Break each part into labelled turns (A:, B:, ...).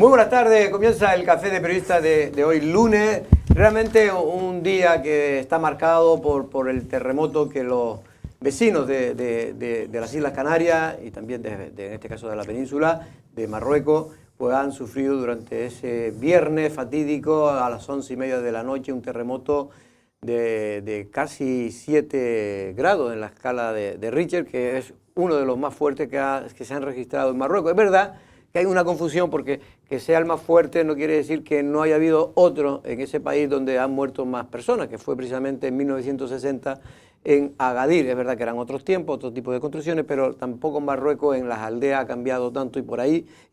A: Muy buenas tardes, comienza el Café de Periodistas de hoy lunes. Realmente un día que está marcado por el terremoto que los vecinos de las Islas Canarias y también en este caso de la península de Marruecos pues han sufrido durante ese viernes fatídico a las 11:30 de la noche un terremoto de casi 7 grados en la escala de Richter, que es uno de los más fuertes que se han registrado en Marruecos. Es verdad que hay una confusión porque que sea el más fuerte no quiere decir que no haya habido otro en ese país donde han muerto más personas, que fue precisamente en 1960 en Agadir. Es verdad que eran otros tiempos, otro tipo de construcciones, pero tampoco en Marruecos en las aldeas ha cambiado tanto y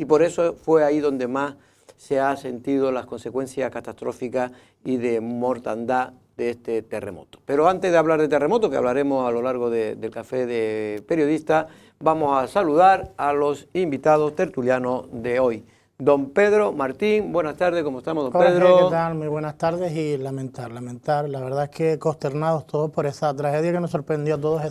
A: por eso fue ahí donde más se ha sentido las consecuencias catastróficas y de mortandad de este terremoto. Pero antes de hablar de terremoto, que hablaremos a lo largo del Café de Periodistas, vamos a saludar a los invitados tertulianos de hoy. Don Pedro Martín, buenas tardes, ¿cómo estamos, don
B: Jorge,
A: Pedro?
B: ¿qué tal? Muy buenas tardes y lamentar. La verdad es que consternados todos por esa tragedia que nos sorprendió a todos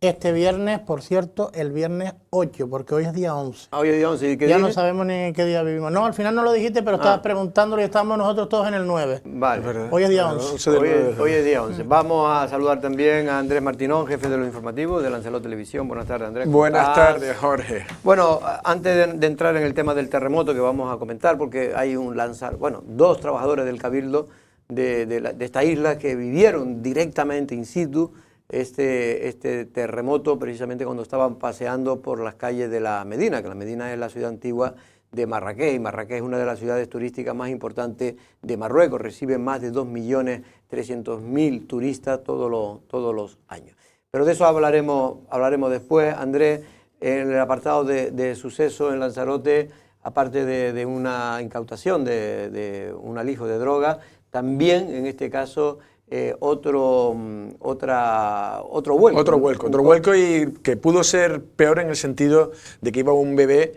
B: este viernes, por cierto, el viernes 8, porque hoy es día 11.
A: Hoy es día 11, ¿y qué
B: ya
A: día?
B: No sabemos ni qué día vivimos. No, al final no lo dijiste, pero estabas preguntándolo y estábamos nosotros todos en el 9.
A: Vale.
B: Hoy es día 11.
A: Hoy es día 11. Vamos a saludar también a Andrés Martínón, jefe de los informativos de Lancelot Televisión. Buenas tardes, Andrés.
C: Buenas tardes, Jorge.
A: Bueno, antes de entrar en el tema del terremoto que vamos a comentar, porque hay dos trabajadores del Cabildo de esta isla que vivieron directamente in situ este terremoto precisamente cuando estaban paseando por las calles de la Medina, que la Medina es la ciudad antigua de Marrakech, y Marrakech es una de las ciudades turísticas más importantes de Marruecos, recibe más de 2.300.000 turistas todos los años. Pero de eso hablaremos después. Andrés, en el apartado de suceso en Lanzarote, aparte de una incautación de un alijo de droga, también en este caso otro vuelco.
C: Otro vuelco y que pudo ser peor en el sentido de que iba un bebé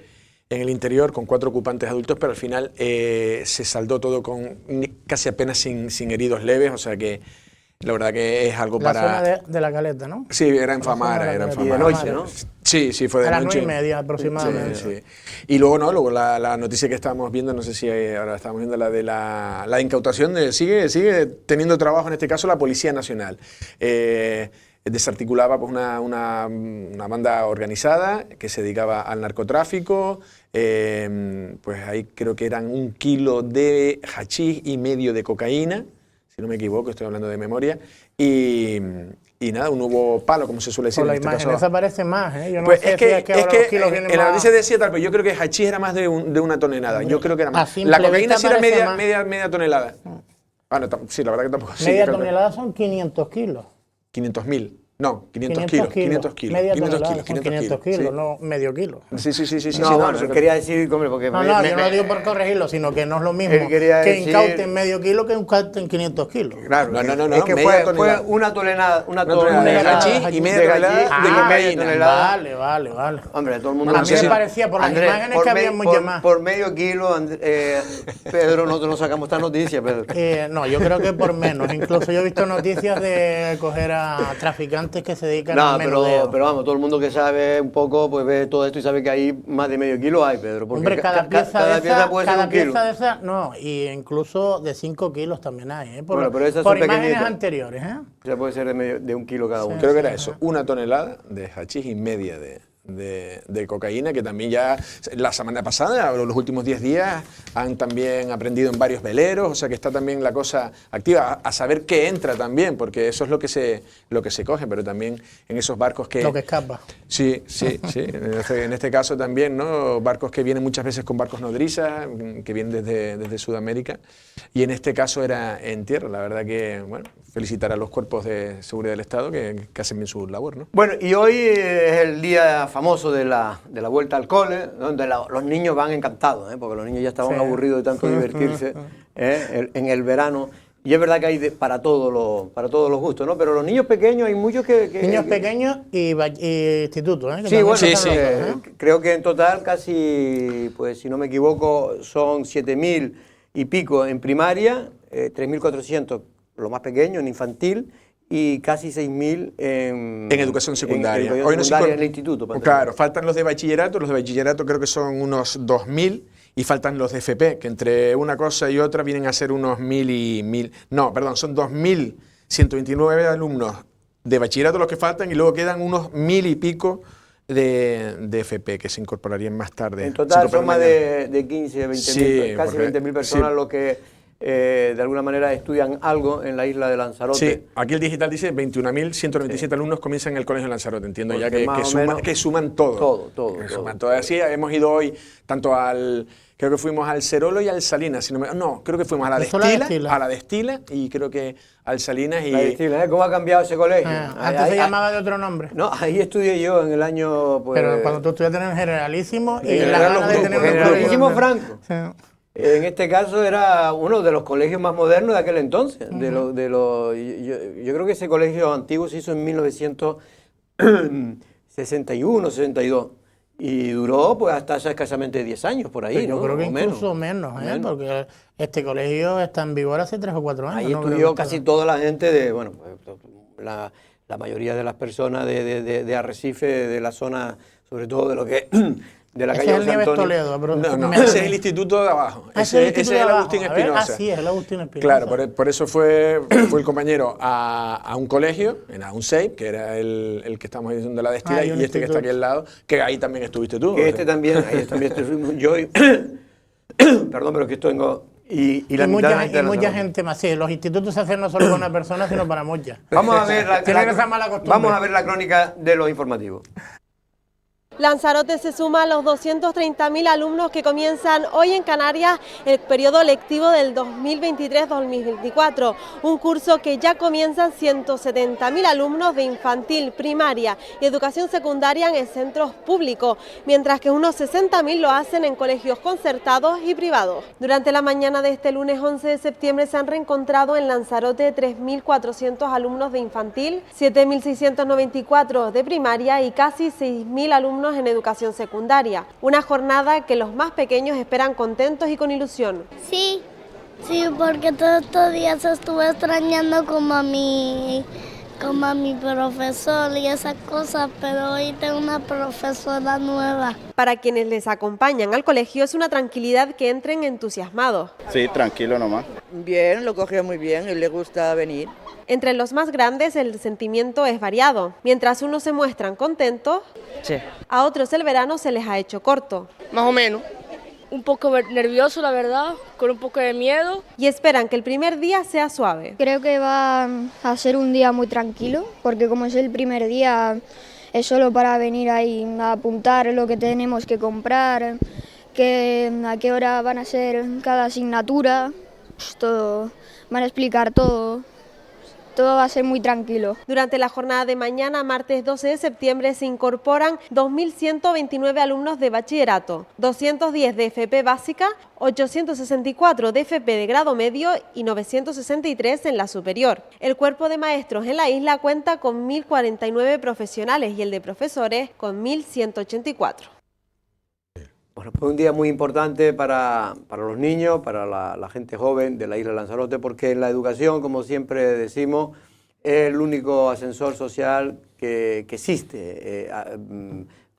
C: en el interior con 4 ocupantes adultos, pero al final se saldó todo con casi apenas sin heridos leves, o sea que la verdad que es algo para...
B: La zona de la Caleta, ¿no?
C: Sí, era en Famara,
A: Y de noche, ¿no?
C: Sí, fue de
B: a
C: noche.
B: A las 9:30 aproximadamente.
C: Sí. Y luego la noticia que estábamos viendo, no sé si ahora estamos viendo la de la incautación, sigue teniendo trabajo en este caso la Policía Nacional. Desarticulaba pues, una banda organizada que se dedicaba al narcotráfico, pues ahí creo que eran 1 kilo de hachís y medio de cocaína, si no me equivoco, estoy hablando de memoria, y nada, un nuevo palo, como se suele decir.
B: Por la
C: en este
B: imagen,
C: caso.
B: esa parece más, ¿eh? Yo no
C: Pues
B: sé
C: es que,
B: si es que ahora los kilos vienen
C: en la
B: más.
C: noticia decía tal, pero yo creo que hachís era más de 1 tonelada. Yo creo que era más.
B: A simple
C: La cocaína
B: vista
C: sí era
B: parece
C: media tonelada. Bueno, sí, la verdad que tampoco.
B: Media
C: sí,
B: tonelada son 500 kilos.
C: 500.000. No, 500 kilos. 500 kilos.
B: Media
C: 500
B: tonelada son 500 kilos,
C: sí.
B: no medio kilo.
C: Sí.
A: No, quería decir, hombre, porque...
B: No, yo no lo digo por corregirlo, sino que no es lo mismo que incauten medio kilo que incauten 500 kilos.
A: Claro,
C: no.
A: Es que fue una tonelada
C: de hachís y media tonelada de cocaína.
B: Vale.
A: Hombre, todo el mundo...
B: A mí me parecía, por las imágenes que había mucho más.
A: Por medio kilo, Pedro, nosotros no sacamos esta noticia, Pedro.
B: No, yo creo que por menos. Incluso yo he visto noticias de coger a traficantes que se dedican a menudeo.
A: Pero vamos, todo el mundo que sabe un poco, pues ve todo esto y sabe que ahí más de medio kilo hay, Pedro. Porque
B: hombre, cada pieza
A: puede ser 1 kilo.
B: de esas, no, y incluso de 5 kilos también hay,
A: Pero esas
B: por
A: son
B: imágenes
A: pequeñitas.
B: anteriores,
A: O sea, puede ser de 1 kilo cada uno.
C: Creo que era eso, 1 tonelada de hachís y media de cocaína, que también ya la semana pasada, los últimos 10 días, han también aprendido en varios veleros, o sea que está también la cosa activa, a saber qué entra también, porque eso es lo que se coge, pero también en esos barcos que...
B: Lo que escapa.
C: Sí. En este caso también, ¿no? Barcos que vienen muchas veces con barcos nodrizas, que vienen desde Sudamérica, y en este caso era en tierra. La verdad que, bueno, felicitar a los cuerpos de seguridad del Estado que hacen bien su labor, ¿no?
A: Bueno, y hoy es el día famoso de la vuelta al cole, donde los niños van encantados, porque los niños ya estaban aburridos de tanto divertirse en el verano. Y es verdad que hay para todos los gustos, ¿no? Pero los niños pequeños, hay muchos que
B: niños pequeños y institutos, ¿eh?
A: Sí, bueno, creo que en total casi, pues si no me equivoco, son 7.000 y pico en primaria, 3.400 lo más pequeño en infantil, y casi 6.000 en
C: educación secundaria.
A: Hoy no en el instituto.
C: Claro, faltan los de bachillerato creo que son unos 2.000, y faltan los de FP, que entre una cosa y otra vienen a ser unos 1.000 no, perdón, son 2.129 alumnos de bachillerato los que faltan y luego quedan unos 1.000 y pico de FP que se incorporarían más tarde.
A: En total son más de 15, 20 mil, casi 20.000 personas los que de alguna manera estudian algo en la isla de Lanzarote.
C: Sí, aquí el digital dice 21.197 alumnos comienzan en el colegio de Lanzarote, entiendo
A: porque
C: ya que suman todo. Suman todo. Así hemos ido hoy tanto creo que fuimos al Cerolo y al Salinas, creo que fuimos a la Destila y creo que al Salinas y...
A: La Destila, ¿cómo ha cambiado ese colegio?
B: Antes se llamaba de otro nombre.
A: No, ahí estudié yo en el año... Pues,
B: pero cuando tú estudiaste en el Generalísimo y
A: en
B: la gana de tener un
A: Generalísimo Franco.
B: Sí.
A: En este caso era uno de los colegios más modernos de aquel entonces. Yo creo que ese colegio antiguo se hizo en 1961, 62. Y duró pues hasta hace escasamente 10 años por ahí,
B: pero yo
A: ¿no?
B: creo que incluso menos, porque este colegio está en vigor hace 3 o 4 años.
A: Ahí estudió casi toda la gente la mayoría de las personas de Arrecife, de la zona, sobre todo de lo que... de la calle José Antonio.
B: Toledo, pero
C: ese es el instituto de abajo. Ese es el Agustín Espinosa.
B: Así es, el Agustín Espinosa.
C: Claro, por eso fue el compañero a un colegio, a un SEIP, que era el que estamos diciendo de la Destila, y este que está aquí al lado, que ahí también estuviste tú.
A: Que también estuvimos yo. Perdón, pero que esto tengo... Y
B: mucha gente más. Sí, los institutos se hacen no solo para una persona, sino para muchas.
A: Vamos a ver la crónica de los informativos.
D: Lanzarote se suma a los 230.000 alumnos que comienzan hoy en Canarias el periodo lectivo del 2023-2024, un curso que ya comienzan 170.000 alumnos de infantil, primaria y educación secundaria en centros públicos, mientras que unos 60.000 lo hacen en colegios concertados y privados. Durante la mañana de este lunes 11 de septiembre se han reencontrado en Lanzarote 3.400 alumnos de infantil, 7.694 de primaria y casi 6.000 alumnos en educación secundaria. Una jornada que los más pequeños esperan contentos y con ilusión.
E: Sí, porque todos estos días estuve extrañando como a mi profesor y esas cosas, pero hoy tengo una profesora nueva.
D: Para quienes les acompañan al colegio es una tranquilidad que entren entusiasmados.
F: Sí, tranquilo nomás.
G: Bien, lo cogió muy bien y le gusta venir.
D: Entre los más grandes el sentimiento es variado. Mientras unos se muestran contentos,
H: sí,
D: a otros el verano se les ha hecho corto.
H: Más o menos. Un poco nervioso, la verdad, con un poco de miedo.
D: Y esperan que el primer día sea suave.
I: Creo que va a ser un día muy tranquilo, porque como es el primer día, es solo para venir ahí a apuntar lo que tenemos que comprar, a qué hora van a ser cada asignatura, todo, van a explicar todo. Todo va a ser muy tranquilo.
D: Durante la jornada de mañana, martes 12 de septiembre, se incorporan 2.129 alumnos de bachillerato, 210 de FP básica, 864 de FP de grado medio y 963 en la superior. El cuerpo de maestros en la isla cuenta con 1.049 profesionales y el de profesores con 1.184.
A: Bueno, pues un día muy importante para los niños, para la gente joven de la isla de Lanzarote, porque la educación, como siempre decimos, es el único ascensor social que existe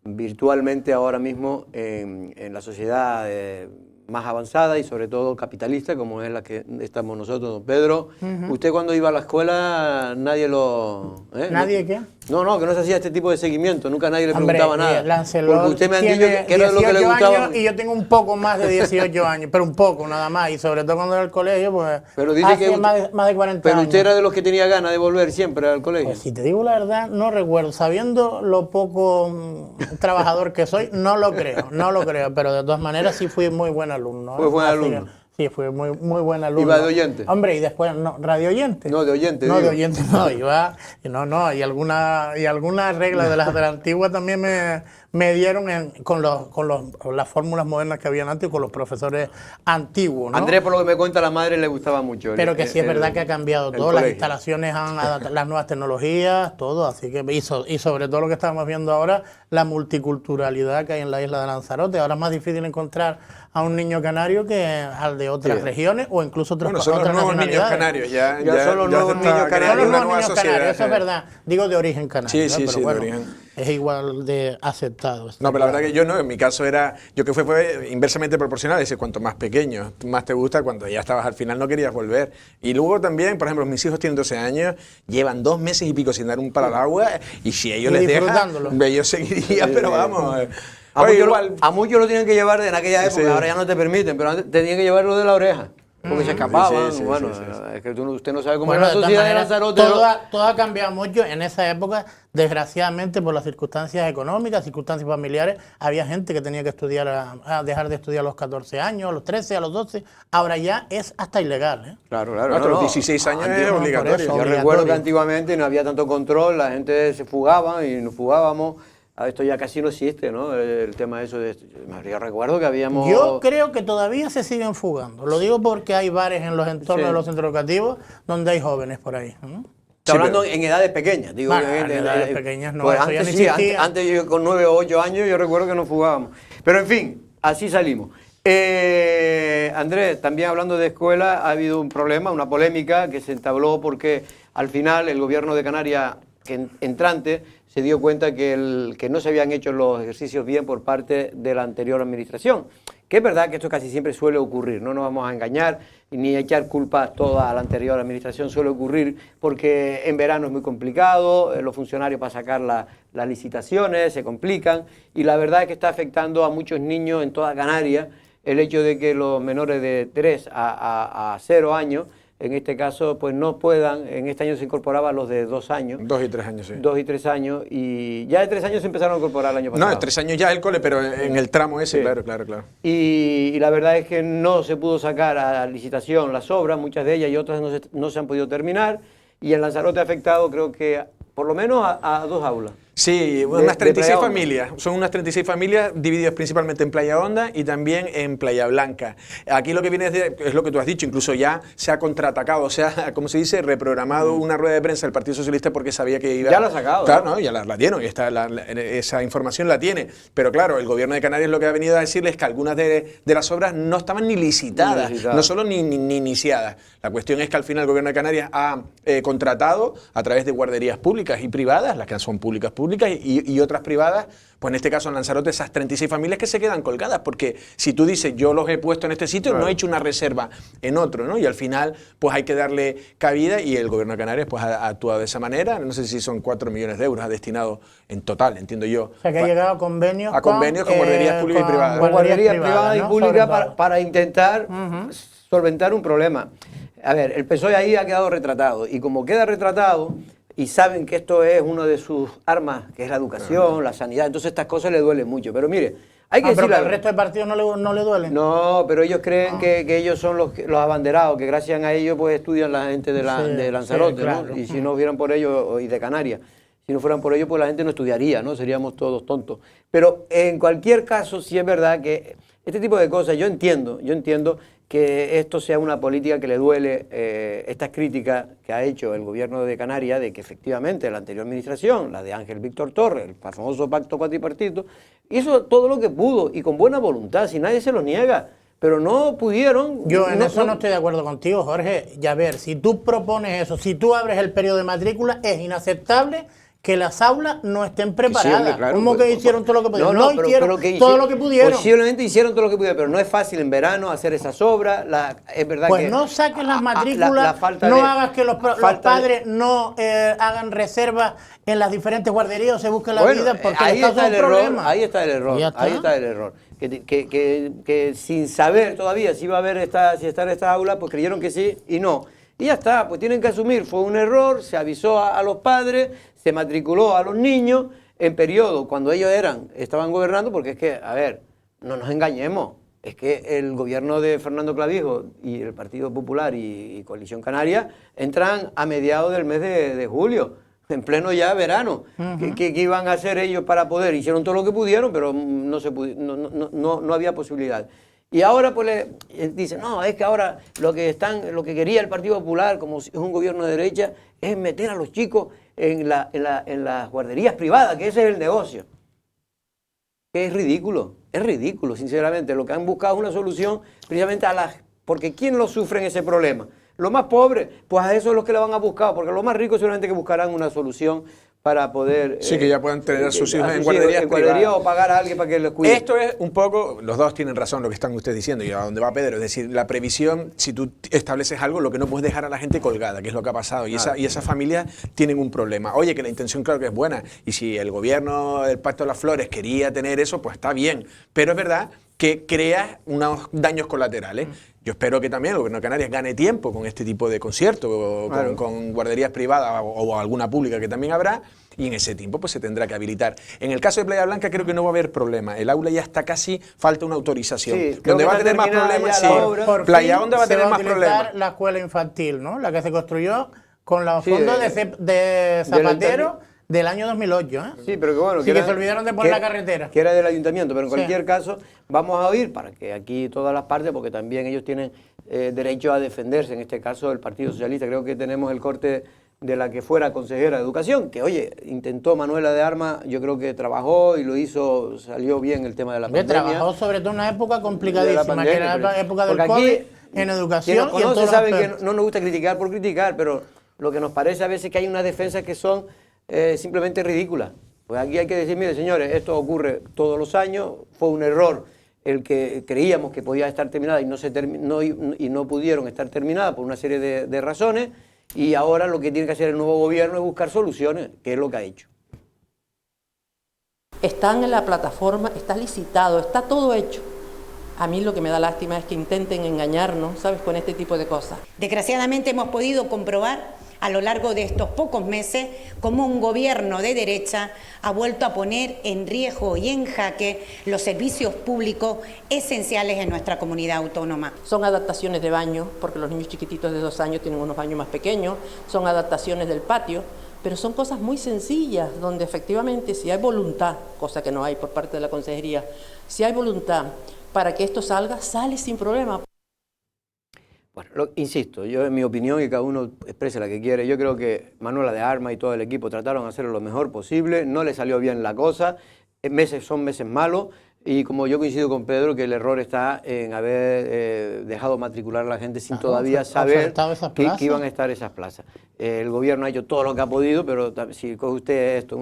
A: virtualmente ahora mismo en la sociedad más avanzada y sobre todo capitalista, como es la que estamos nosotros, don Pedro. Usted cuando iba a la escuela nadie lo...
B: ¿Nadie qué?
A: No, que no se hacía este tipo de seguimiento, nunca nadie le preguntaba nada.
B: Lancelot
A: porque usted me ha dicho que era lo que le gustaba.
B: Y yo tengo un poco más de 18 años, pero un poco nada más, y sobre todo cuando era al colegio, pues
A: pero dice
B: hace
A: que
B: más de 40 años.
A: Pero usted era de los que tenía ganas de volver siempre al colegio.
B: Pues si te digo la verdad, no recuerdo. Sabiendo lo poco trabajador que soy, no lo creo, pero de todas maneras sí fui muy buen alumno.
A: Fue buen alumno.
B: Sí, fue muy buen alumno.
A: ¿Iba de oyente?
B: Hombre, y después, no, radio oyente.
A: No, de oyente.
B: No, de oyente no, iba, y algunas reglas de las antiguas también me dieron con las fórmulas modernas que habían antes, con los profesores antiguos, ¿no?
A: Andrés, por lo que me cuenta, a la madre le gustaba mucho.
B: Pero que sí es verdad que ha cambiado todo, las instalaciones han adaptado las nuevas tecnologías, todo, así que, y sobre todo lo que estamos viendo ahora, la multiculturalidad que hay en la isla de Lanzarote. Ahora es más difícil encontrar a un niño canario que al de otras regiones o incluso otras nacionalidades.
C: Son los nuevos niños canarios,
A: ya son los nuevos niños canarios.
B: Eso es verdad, digo de origen canario.
C: Sí, de origen.
B: es igual de aceptado.
C: No, pero la verdad que yo no, en mi caso era, yo que fue inversamente proporcional, es decir, cuanto más pequeño, más te gusta, cuando ya estabas al final no querías volver. Y luego también, por ejemplo, mis hijos tienen 12 años, llevan 2 meses y pico sin dar un palo al agua, y si ellos les dejan, yo seguiría, pero vamos.
A: A muchos lo tienen que llevar en aquella época, sí. Ahora ya no te permiten, pero antes tenían que llevarlo de la oreja. Porque se escapaban, es que usted no sabe cómo es la sociedad de Lanzarote.
B: Todo ha cambiado mucho. En esa época, desgraciadamente, por las circunstancias económicas, circunstancias familiares, había gente que tenía que estudiar, a dejar de estudiar a los 14 años, a los 13, a los 12. Ahora ya es hasta ilegal, ¿eh?
A: Claro.
C: Hasta los 16 años es obligatorio.
A: Yo recuerdo que antiguamente no había tanto control, la gente se fugaba y nos fugábamos. Esto ya casi no existe, ¿no? El tema de eso. Yo recuerdo que habíamos...
B: Yo creo que todavía se siguen fugando. Lo digo porque hay bares en los entornos de los centros educativos donde hay jóvenes por ahí.
A: Está hablando en edades pequeñas. Digo,
B: en edades pequeñas no.
A: Pues antes yo con 9 o 8 años yo recuerdo que nos fugábamos. Pero en fin, así salimos. Andrés, también hablando de escuela, ha habido un problema, una polémica que se entabló porque al final el gobierno de Canarias entrante se dio cuenta que no se habían hecho los ejercicios bien por parte de la anterior administración. Que es verdad que esto casi siempre suele ocurrir, no nos vamos a engañar ni echar culpas toda a la anterior administración, suele ocurrir porque en verano es muy complicado, los funcionarios para sacar las licitaciones se complican y la verdad es que está afectando a muchos niños en toda Canarias el hecho de que los menores de 3 a 0 años en este caso, pues no puedan, en este año se incorporaban los de 2 años.
C: 2 y 3 años, sí.
A: 2 y 3 años, y ya de 3 años se empezaron a incorporar el año pasado.
C: No, de 3 años ya el cole, pero en el tramo ese, sí. Claro.
A: Y la verdad es que no se pudo sacar a licitación las obras, muchas de ellas y otras no se han podido terminar, y en Lanzarote ha afectado, creo que, por lo menos a 2 aulas.
C: Sí, unas 36 familias, son unas 36 familias divididas principalmente en Playa Honda y también en Playa Blanca. Aquí lo que viene es lo que tú has dicho, incluso ya se ha contraatacado, o sea, como se dice, reprogramado una rueda de prensa del Partido Socialista porque sabía que iba...
A: Ya la ha sacado.
C: Claro, ¿no? Ya la dieron, esa información la tiene, pero claro, el gobierno de Canarias lo que ha venido a decirles es que algunas de las obras no estaban ni licitadas, no solo ni iniciadas. La cuestión es que al final el gobierno de Canarias ha contratado a través de guarderías públicas y privadas, las que son públicas y otras privadas, pues en este caso en Lanzarote esas 36 familias que se quedan colgadas, porque si tú dices yo los he puesto en este sitio, no he hecho una reserva en otro, ¿no? Y al final pues hay que darle cabida y el gobierno de Canarias pues ha actuado de esa manera, no sé si son 4 millones de euros, ha destinado en total, entiendo yo.
B: O sea que ha llegado a convenios
C: con guarderías públicas y privadas.
A: Con guarderías privadas y públicas para intentar solventar un problema. A ver, el PSOE ahí ha quedado retratado y como queda retratado y saben que esto es una de sus armas, que es la educación, la sanidad, entonces estas cosas le duelen mucho. Pero mire, hay que decirle...
B: ¿Pero al resto de partidos no le duelen?
A: No, pero ellos creen que ellos son los abanderados, que gracias a ellos pues estudian la gente de Lanzarote, sí, claro, ¿no? Y si no hubieran por ellos, y de Canarias, si no fueran por ellos, pues la gente no estudiaría, ¿no? Seríamos todos tontos. Pero en cualquier caso, sí es verdad que este tipo de cosas, yo entiendo que esto sea una política que le duele, estas críticas que ha hecho el gobierno de Canarias, de que efectivamente la anterior administración, la de Ángel Víctor Torres, el famoso pacto cuatripartito, hizo todo lo que pudo y con buena voluntad, si nadie se lo niega, pero no pudieron...
B: Yo en eso no estoy de acuerdo contigo, Jorge. Ya ver, si tú propones eso, si tú abres el periodo de matrícula, es inaceptable que las aulas no estén preparadas. Sí, hombre, claro, ¿cómo que hicieron todo lo que pudieron? No hicieron todo lo que pudieron.
A: Posiblemente hicieron todo lo que pudieron, pero no es fácil en verano hacer esas obras. Es verdad
B: pues
A: que...
B: no saques las matrículas, no hagas que los padres no hagan reservas en las diferentes guarderías o se busquen la vida, porque
A: ahí está el error. Ahí está el error. Que sin saber todavía si iba a haber si está en esta aula, pues creyeron que sí y no. Y ya está, pues tienen que asumir, fue un error, se avisó a los padres, se matriculó a los niños en periodo cuando ellos estaban gobernando, porque es que, a ver, no nos engañemos, es que el gobierno de Fernando Clavijo y el Partido Popular y Coalición Canaria entran a mediados del mes de julio, en pleno ya verano. ¿Qué iban a hacer ellos para poder? Hicieron todo lo que pudieron, pero no había posibilidad. Y ahora pues dicen, no, es que ahora lo que quería el Partido Popular, como es un gobierno de derecha, es meter a los chicos en las guarderías privadas, que ese es el negocio. Que es ridículo, sinceramente. Lo que han buscado es una solución precisamente porque ¿quién lo sufre en ese problema? Los más pobres, pues a eso es los que le van a buscar, porque los más ricos seguramente que buscarán una solución para poder...
C: Sí, que ya puedan tener a sus hijos en
A: guarderías
C: privadas.
A: o pagar a alguien para que los cuide.
C: Esto es un poco, los dos tienen razón lo que están ustedes diciendo y a dónde va Pedro, es decir, la previsión, si tú estableces algo, lo que no puedes dejar a la gente colgada, que es lo que ha pasado, y esas familias tienen un problema. Oye, que la intención claro que es buena, y si el gobierno del Pacto de las Flores quería tener eso, pues está bien, pero es verdad que crea unos daños colaterales. Yo espero que también el Gobierno de Canarias gane tiempo con este tipo de conciertos, claro, con guarderías privadas o alguna pública que también habrá, y en ese tiempo pues se tendrá que habilitar. En el caso de Playa Blanca creo que no va a haber problema. El aula ya está casi, falta una autorización.
A: Sí,
C: donde va a tener más problemas, sí. Playa Honda va a tener más problemas.
B: La escuela infantil, ¿no? La que se construyó con los fondos de Zapatero del año 2008, ¿eh?
A: Sí, pero que bueno...
B: Sí, que se olvidaron de poner la carretera.
A: Que era del ayuntamiento, pero en cualquier caso vamos a oír para que aquí todas las partes, porque también ellos tienen derecho a defenderse, en este caso el Partido Socialista. Creo que tenemos el corte de la que fuera consejera de Educación, que oye, intentó Manuela de Armas, yo creo que trabajó y lo hizo, salió bien el tema de la pandemia.
B: Trabajó sobre todo en una época complicadísima, pandemia, que era la época del COVID,
A: aquí,
B: en educación.
A: Quien nos conoce sabe que no nos gusta criticar por criticar, pero lo que nos parece a veces que hay unas defensas que son simplemente ridículas. Pues aquí hay que decir, mire señores, esto ocurre todos los años, fue un error el que creíamos que podía estar terminada y no pudieron estar terminadas por una serie de razones, y ahora lo que tiene que hacer el nuevo gobierno es buscar soluciones, que es lo que ha hecho.
F: Están en la plataforma, está licitado, está todo hecho. A mí lo que me da lástima es que intenten engañarnos, ¿sabes?, con este tipo de cosas.
J: Desgraciadamente hemos podido comprobar a lo largo de estos pocos meses cómo un gobierno de derecha ha vuelto a poner en riesgo y en jaque los servicios públicos esenciales en nuestra comunidad autónoma.
F: Son adaptaciones de baños, porque los niños chiquititos de 2 años tienen unos baños más pequeños, son adaptaciones del patio, pero son cosas muy sencillas, donde efectivamente si hay voluntad, cosa que no hay por parte de la consejería, si hay voluntad para que esto salga, sale sin problema.
A: Bueno, insisto, yo en mi opinión, y cada uno exprese la que quiere, yo creo que Manuela de Armas y todo el equipo trataron de hacerlo lo mejor posible, no le salió bien la cosa, son meses malos, y como yo coincido con Pedro, que el error está en haber dejado matricular a la gente sin todavía saber que iban a estar esas plazas. El gobierno ha hecho todo lo que ha podido, pero si coge usted esto,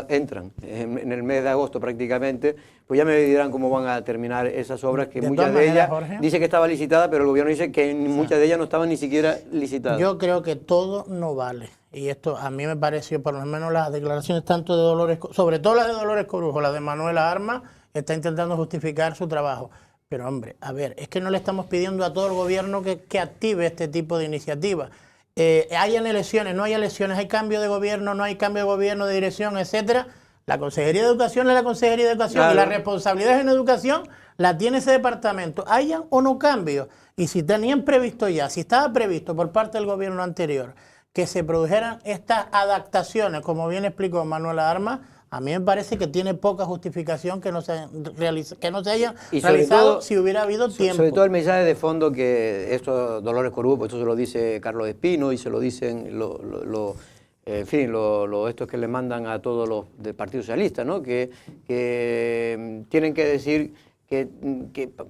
A: entran en el mes de agosto prácticamente, pues ya me dirán cómo van a terminar esas obras, que muchas de ellas, dice que estaba licitada, pero el gobierno dice que muchas de ellas no estaban ni siquiera licitadas.
B: Yo creo que todo no vale. Y esto a mí me pareció, por lo menos las declaraciones tanto de Dolores, sobre todo las de Dolores Corujo, las de Manuela Armas, está intentando justificar su trabajo. Pero hombre, a ver, es que no le estamos pidiendo a todo el gobierno que active este tipo de iniciativas. Hayan elecciones, no hay elecciones, hay cambio de gobierno, no hay cambio de gobierno, de dirección, etcétera. La Consejería de Educación es la Consejería de Educación, claro, y la responsabilidad en educación la tiene ese departamento. Hayan o no cambios. Y si tenían previsto ya, si estaba previsto por parte del gobierno anterior que se produjeran estas adaptaciones, como bien explicó Manuela Armas, a mí me parece que tiene poca justificación que no se hayan realizado si hubiera habido tiempo.
A: Sobre todo el mensaje de fondo que esto, Dolores Corujo, pues esto se lo dice Carlos Espino y se lo dicen estos que le mandan a todos los del Partido Socialista, ¿no? Que tienen que decir que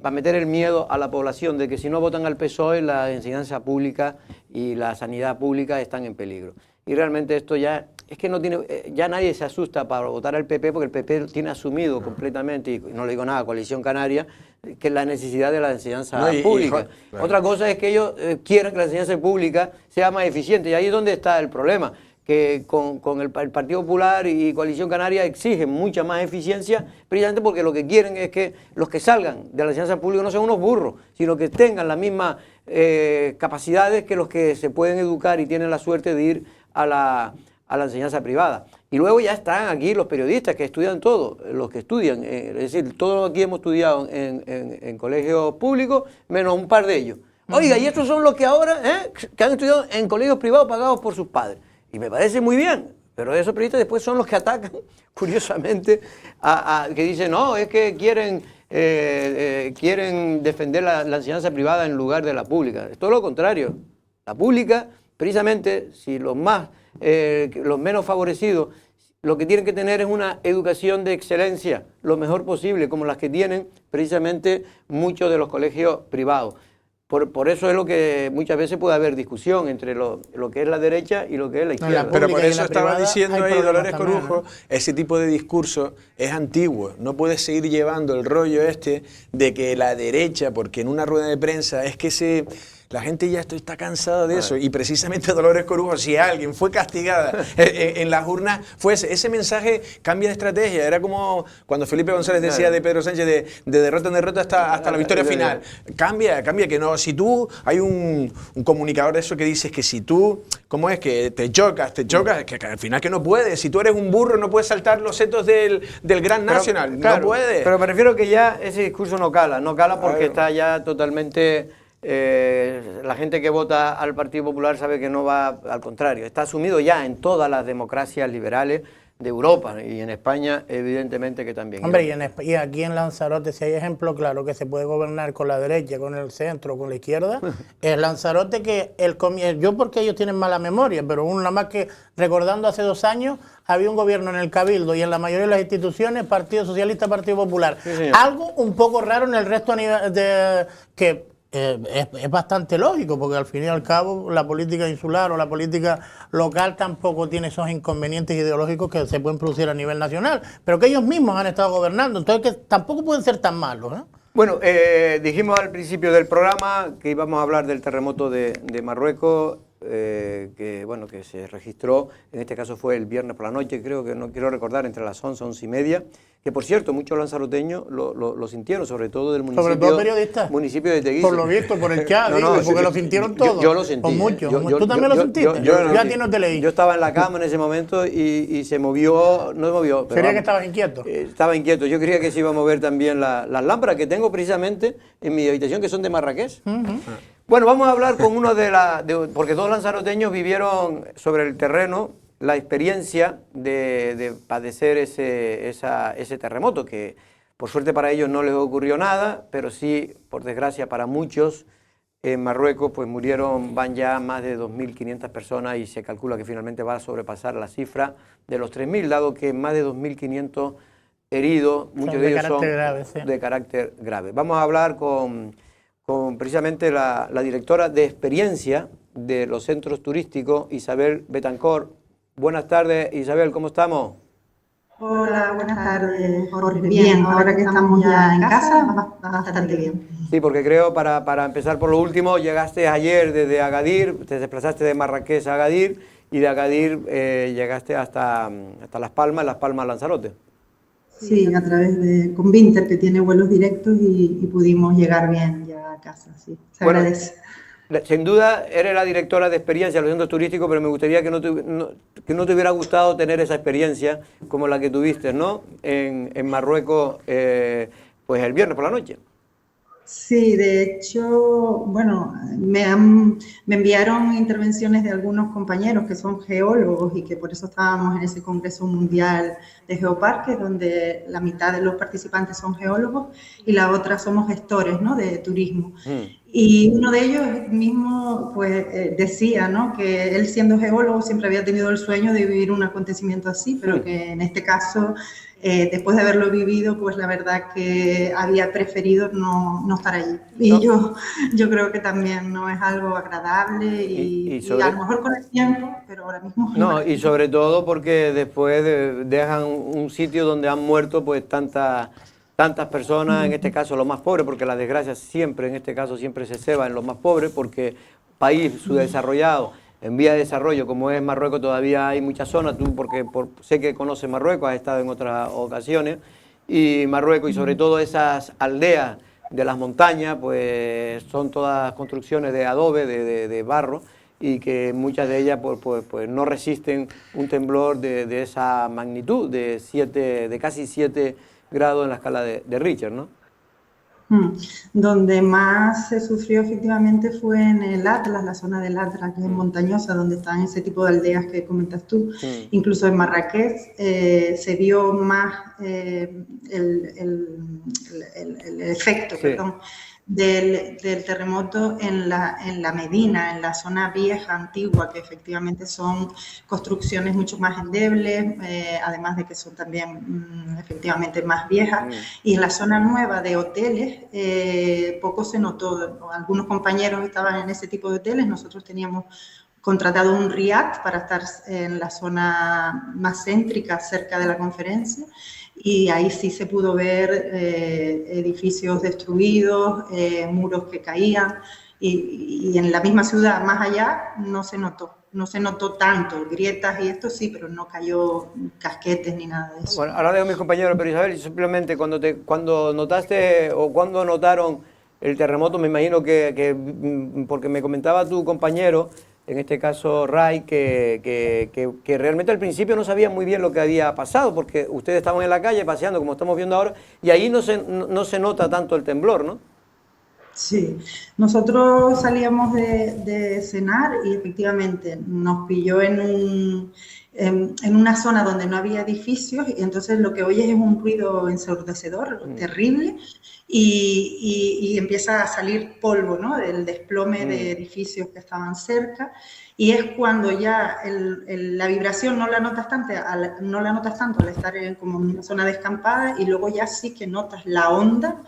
A: para meter el miedo a la población de que si no votan al PSOE, la enseñanza pública y la sanidad pública están en peligro. Y realmente esto ya es que no tiene, ya nadie se asusta para votar al PP, porque el PP tiene asumido completamente, y no le digo nada a Coalición Canaria, que es la necesidad de la enseñanza pública. Claro. Otra cosa es que ellos quieren que la enseñanza pública sea más eficiente, y ahí es donde está el problema, que con el Partido Popular y Coalición Canaria exigen mucha más eficiencia, precisamente porque lo que quieren es que los que salgan de la enseñanza pública no sean unos burros, sino que tengan las mismas capacidades que los que se pueden educar y tienen la suerte de ir a la enseñanza privada. Y luego ya están aquí los periodistas que estudian todo, los que estudian, es decir, todos aquí hemos estudiado en colegios públicos, menos un par de ellos. Oiga, y estos son los que ahora, que han estudiado en colegios privados pagados por sus padres. Y me parece muy bien, pero esos periodistas después son los que atacan, curiosamente, que dicen, no, es que quieren defender la enseñanza privada en lugar de la pública. Es todo lo contrario. La pública, precisamente, si los menos favorecidos, lo que tienen que tener es una educación de excelencia, lo mejor posible, como las que tienen precisamente muchos de los colegios privados. Por eso es lo que muchas veces puede haber discusión entre lo que es la derecha y lo que es la izquierda.
C: Pero por eso estaba
B: privada
C: diciendo
B: hay
C: ahí Dolores
B: problemas también,
C: Corujo, ese tipo de discurso es antiguo. No puedes seguir llevando el rollo este de que la derecha, porque en una rueda de prensa es que la gente ya está cansada de eso. Y precisamente Dolores Corujo, si alguien fue castigada en las urnas, fue ese mensaje cambia de estrategia. Era como cuando Felipe González decía de Pedro Sánchez de derrota en derrota hasta la victoria final. Cambia, que no. Si tú, hay un comunicador de eso que dices que si tú, ¿cómo es? Que te chocas, que al final que no puedes. Si tú eres un burro no puedes saltar los setos del Gran Nacional.
A: Claro,
C: no puedes.
A: Pero me refiero que ya ese discurso no cala porque está ya totalmente... la gente que vota al Partido Popular sabe que no va, al contrario, está asumido ya en todas las democracias liberales de Europa y en España evidentemente que también.
B: Hombre, y aquí en Lanzarote, si hay ejemplo claro que se puede gobernar con la derecha, con el centro, con la izquierda, es Lanzarote que yo porque ellos tienen mala memoria, pero uno nada más que recordando hace 2 años había un gobierno en el Cabildo y en la mayoría de las instituciones, Partido Socialista, Partido Popular. Sí, algo un poco raro en el resto que es bastante lógico, porque al fin y al cabo la política insular o la política local tampoco tiene esos inconvenientes ideológicos que se pueden producir a nivel nacional, pero que ellos mismos han estado gobernando, entonces que tampoco pueden ser tan malos, ¿eh?
A: Bueno, dijimos al principio del programa que íbamos a hablar del terremoto de Marruecos, que se registró, en este caso fue el viernes por la noche, creo que no quiero recordar, entre las 11 y 11:30, que por cierto muchos lanzaroteños lo sintieron, sobre todo del municipio,
B: sobre todo periodistas,
A: municipio de Teguise.
B: Por lo visto, por el chat, porque lo sintieron todos.
A: Yo lo sentí.
B: O muchos. ¿Tú también lo sentiste? Yo a ti no te leí.
A: Yo estaba en la cama en ese momento y se movió, no se movió.
B: ¿Sería que estabas inquieto?
A: Estaba inquieto. Yo creía que se iba a mover también las lámparas que tengo precisamente en mi habitación, que son de Marrakech. Bueno, vamos a hablar con uno porque todos lanzaroteños vivieron sobre el terreno la experiencia de padecer ese terremoto, que por suerte para ellos no les ocurrió nada, pero sí, por desgracia para muchos, en Marruecos pues van ya más de 2.500 personas y se calcula que finalmente va a sobrepasar la cifra de los 3.000, dado que más de 2.500 heridos, muchos de ellos son de carácter grave. Vamos a hablar con precisamente la directora de experiencia de los centros turísticos, Isabel Betancor. Buenas tardes, Isabel, ¿cómo estamos?
K: Hola, buenas tardes, Jorge. Bien, ahora que estamos ya en casa, bastante bien.
A: Sí, porque creo, para empezar por lo último, llegaste ayer desde Agadir, te desplazaste de Marrakech a Agadir, y de Agadir llegaste hasta Las Palmas Lanzarote.
K: Sí, a través de Convinter, que tiene vuelos directos, y pudimos llegar bien ya a casa, sí. Se agradece.
A: Sin duda, eres la directora de experiencia de los centros turísticos, pero me gustaría que no te hubiera gustado tener esa experiencia como la que tuviste, ¿no? En Marruecos, pues el viernes por la noche.
K: Sí, de hecho, bueno, me enviaron intervenciones de algunos compañeros que son geólogos y que por eso estábamos en ese Congreso Mundial de Geoparques, donde la mitad de los participantes son geólogos y la otra somos gestores, ¿no?, de turismo. Y uno de ellos mismo pues, decía, ¿no?, que él siendo geólogo siempre había tenido el sueño de vivir un acontecimiento así, pero que en este caso, después de haberlo vivido, pues la verdad que había preferido no estar allí. Y yo creo que también no es algo agradable y a lo mejor con el tiempo, pero ahora mismo...
A: No, y sobre todo porque después dejan un sitio donde han muerto pues tantas personas, en este caso los más pobres, porque la desgracia siempre, en este caso, siempre se ceba en los más pobres, porque país subdesarrollado, en vía de desarrollo, como es Marruecos, todavía hay muchas zonas, tú sé que conoces Marruecos, has estado en otras ocasiones, y Marruecos, y sobre todo esas aldeas de las montañas, pues son todas construcciones de adobe, de barro, y que muchas de ellas pues no resisten un temblor de esa magnitud, de casi 7 grados en la escala de Richter, ¿no?
K: Donde más se sufrió efectivamente fue en el Atlas, la zona del Atlas, que es montañosa, donde están ese tipo de aldeas que comentas tú. Incluso en Marrakech se vio más el efecto, del terremoto en la Medina, en la zona vieja, antigua, que efectivamente son construcciones mucho más endebles, además de que son también efectivamente más viejas. Y en la zona nueva de hoteles, poco se notó. Algunos compañeros estaban en ese tipo de hoteles, nosotros teníamos contratado un riad para estar en la zona más céntrica, cerca de la conferencia, y ahí sí se pudo ver edificios destruidos, muros que caían, y en la misma ciudad, más allá, no se notó tanto, grietas y esto sí, pero no cayó casquetes ni nada de eso.
A: Bueno, ahora dejo a mis compañeros, pero Isabel, simplemente cuando notaste o cuando notaron el terremoto, me imagino que porque me comentaba tu compañero, en este caso Ray, que realmente al principio no sabía muy bien lo que había pasado, porque ustedes estaban en la calle paseando, como estamos viendo ahora, y ahí no se nota tanto el temblor, ¿no?
K: Sí, nosotros salíamos de cenar y efectivamente nos pilló en una zona donde no había edificios, y entonces lo que oyes es un ruido ensordecedor, terrible, y empieza a salir polvo, ¿no?, del desplome de edificios que estaban cerca, y es cuando ya la vibración no la notas tanto al estar como en una zona descampada, y luego ya sí que notas la onda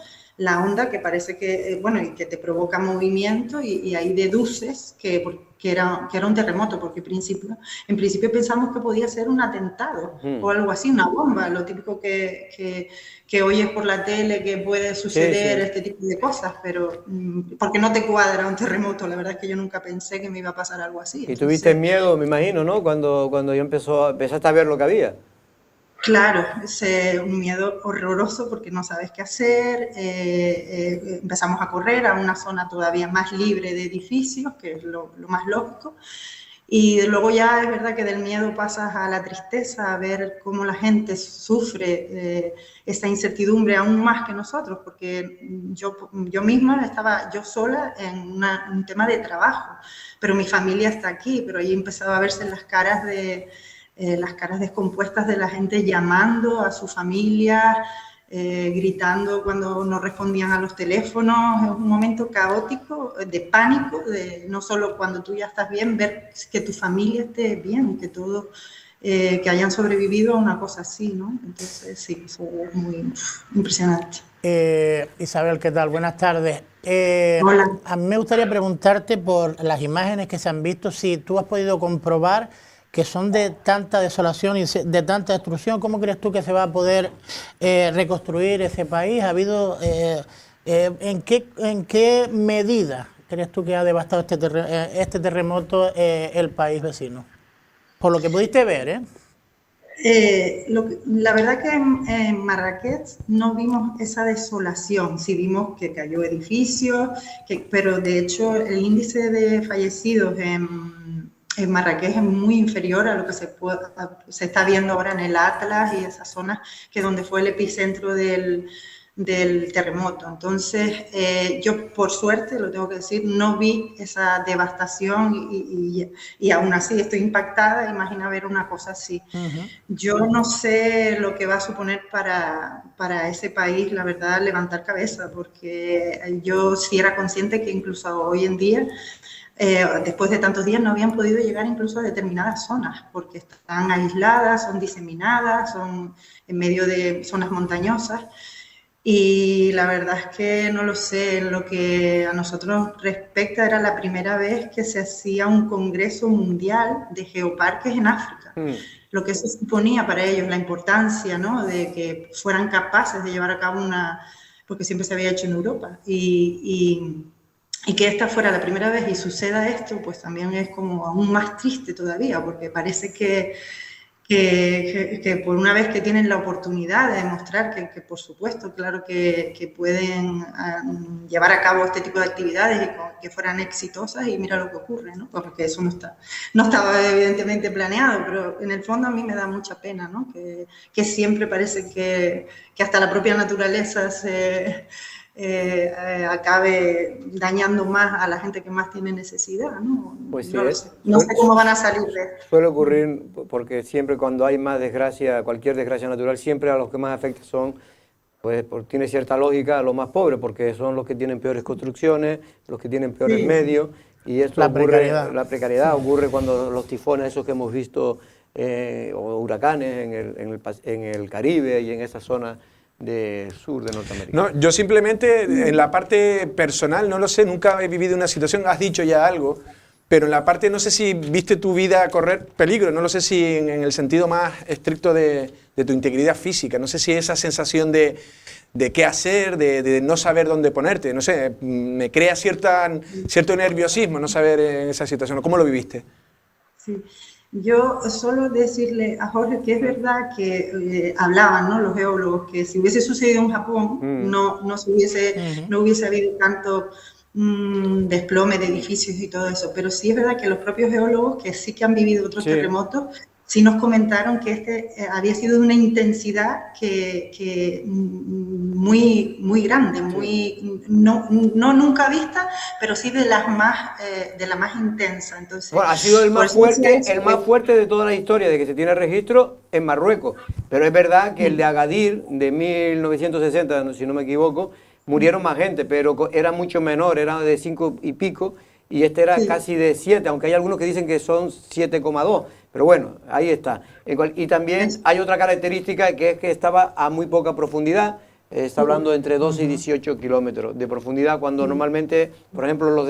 K: que parece que, bueno, y que te provoca movimiento, y ahí deduces que era un terremoto, porque en principio pensamos que podía ser un atentado o algo así, una bomba, lo típico que oyes por la tele que puede suceder, este tipo de cosas, pero porque no te cuadra un terremoto. La verdad es que yo nunca pensé que me iba a pasar algo así.
A: Y tuviste miedo, me imagino, ¿no?, cuando ya empezaste a ver lo que había.
K: Claro, es un miedo horroroso porque no sabes qué hacer. Empezamos a correr a una zona todavía más libre de edificios, que es lo más lógico. Y luego ya es verdad que del miedo pasas a la tristeza, a ver cómo la gente sufre esta incertidumbre aún más que nosotros, porque yo misma estaba yo sola en un tema de trabajo, pero mi familia está aquí, pero ahí empezaba a verse las caras descompuestas de la gente llamando a su familia, gritando cuando no respondían a los teléfonos. Es un momento caótico, de pánico, de no solo cuando tú ya estás bien, ver que tu familia esté bien, que todos que hayan sobrevivido a una cosa así, ¿no? Entonces sí, fue muy impresionante.
B: Isabel, ¿qué tal? Buenas tardes.
K: Hola.
B: A mí me gustaría preguntarte por las imágenes que se han visto, si tú has podido comprobar que son de tanta desolación y de tanta destrucción. ¿Cómo crees tú que se va a poder reconstruir ese país? ¿Ha habido, en qué medida crees tú que ha devastado este terremoto el país vecino? Por lo que pudiste ver,
K: La verdad que en Marrakech no vimos esa desolación. Sí vimos que cayó edificios, pero de hecho el índice de fallecidos en Marrakech es muy inferior a lo que se está viendo ahora en el Atlas y esas zonas que donde fue el epicentro del terremoto. Entonces, yo por suerte, lo tengo que decir, no vi esa devastación y aún así estoy impactada. Imagina ver una cosa así. Yo no sé lo que va a suponer para ese país, la verdad, levantar cabeza, porque yo sí era consciente que incluso hoy en día, después de tantos días, no habían podido llegar incluso a determinadas zonas, porque están aisladas, son diseminadas, son en medio de zonas montañosas. Y la verdad es que no lo sé. En lo que a nosotros respecta, era la primera vez que se hacía un congreso mundial de geoparques en África. Lo que eso suponía para ellos, la importancia, ¿no?, de que fueran capaces de llevar a cabo porque siempre se había hecho en Europa, y que esta fuera la primera vez y suceda esto, pues también es como aún más triste todavía, porque parece que por una vez que tienen la oportunidad de demostrar que por supuesto, claro que pueden llevar a cabo este tipo de actividades y que fueran exitosas, y mira lo que ocurre, ¿no? Porque eso no estaba evidentemente planeado, pero en el fondo a mí me da mucha pena, ¿no?, que siempre parece que hasta la propia naturaleza acabe dañando más a la gente que más tiene necesidad, ¿no?
A: Pues sí,
K: no sé cómo van a salir de esto.
A: Suele ocurrir porque siempre cuando hay más desgracia, cualquier desgracia natural, siempre a los que más afecta son Pues tiene cierta lógica los más pobres, porque son los que tienen peores construcciones, los que tienen peores medios, y esto
B: la
A: precariedad ocurre cuando los tifones esos que hemos visto, o huracanes en el Caribe y en esa zona del sur de Norteamérica.
C: No, yo simplemente, en la parte personal, no lo sé, nunca he vivido una situación, has dicho ya algo, pero en la parte, no sé si viste tu vida correr peligro, no lo sé si en el sentido más estricto de tu integridad física, no sé si esa sensación de qué hacer, de no saber dónde ponerte, no sé, me crea cierto nerviosismo no saber en esa situación. ¿Cómo lo viviste?
K: Sí, yo solo decirle a Jorge que es verdad que hablaban, ¿no?, los geólogos, que si hubiese sucedido en Japón no hubiese habido tanto desplome de edificios y todo eso, pero sí es verdad que los propios geólogos, que sí que han vivido otros terremotos, sí nos comentaron que este había sido de una intensidad que muy grande, no nunca vista, pero sí de la más intensa. Entonces,
A: bueno, ha sido el más fuerte de toda la historia de que se tiene registro en Marruecos, pero es verdad que el de Agadir de 1960, si no me equivoco, murieron más gente, pero era mucho menor, era de 5 y pico, y este era casi de 7, aunque hay algunos que dicen que son 7,2, pero bueno, ahí está. Y también hay otra característica, que es que estaba a muy poca profundidad, está hablando de entre 12 y 18 kilómetros de profundidad, cuando normalmente, por ejemplo,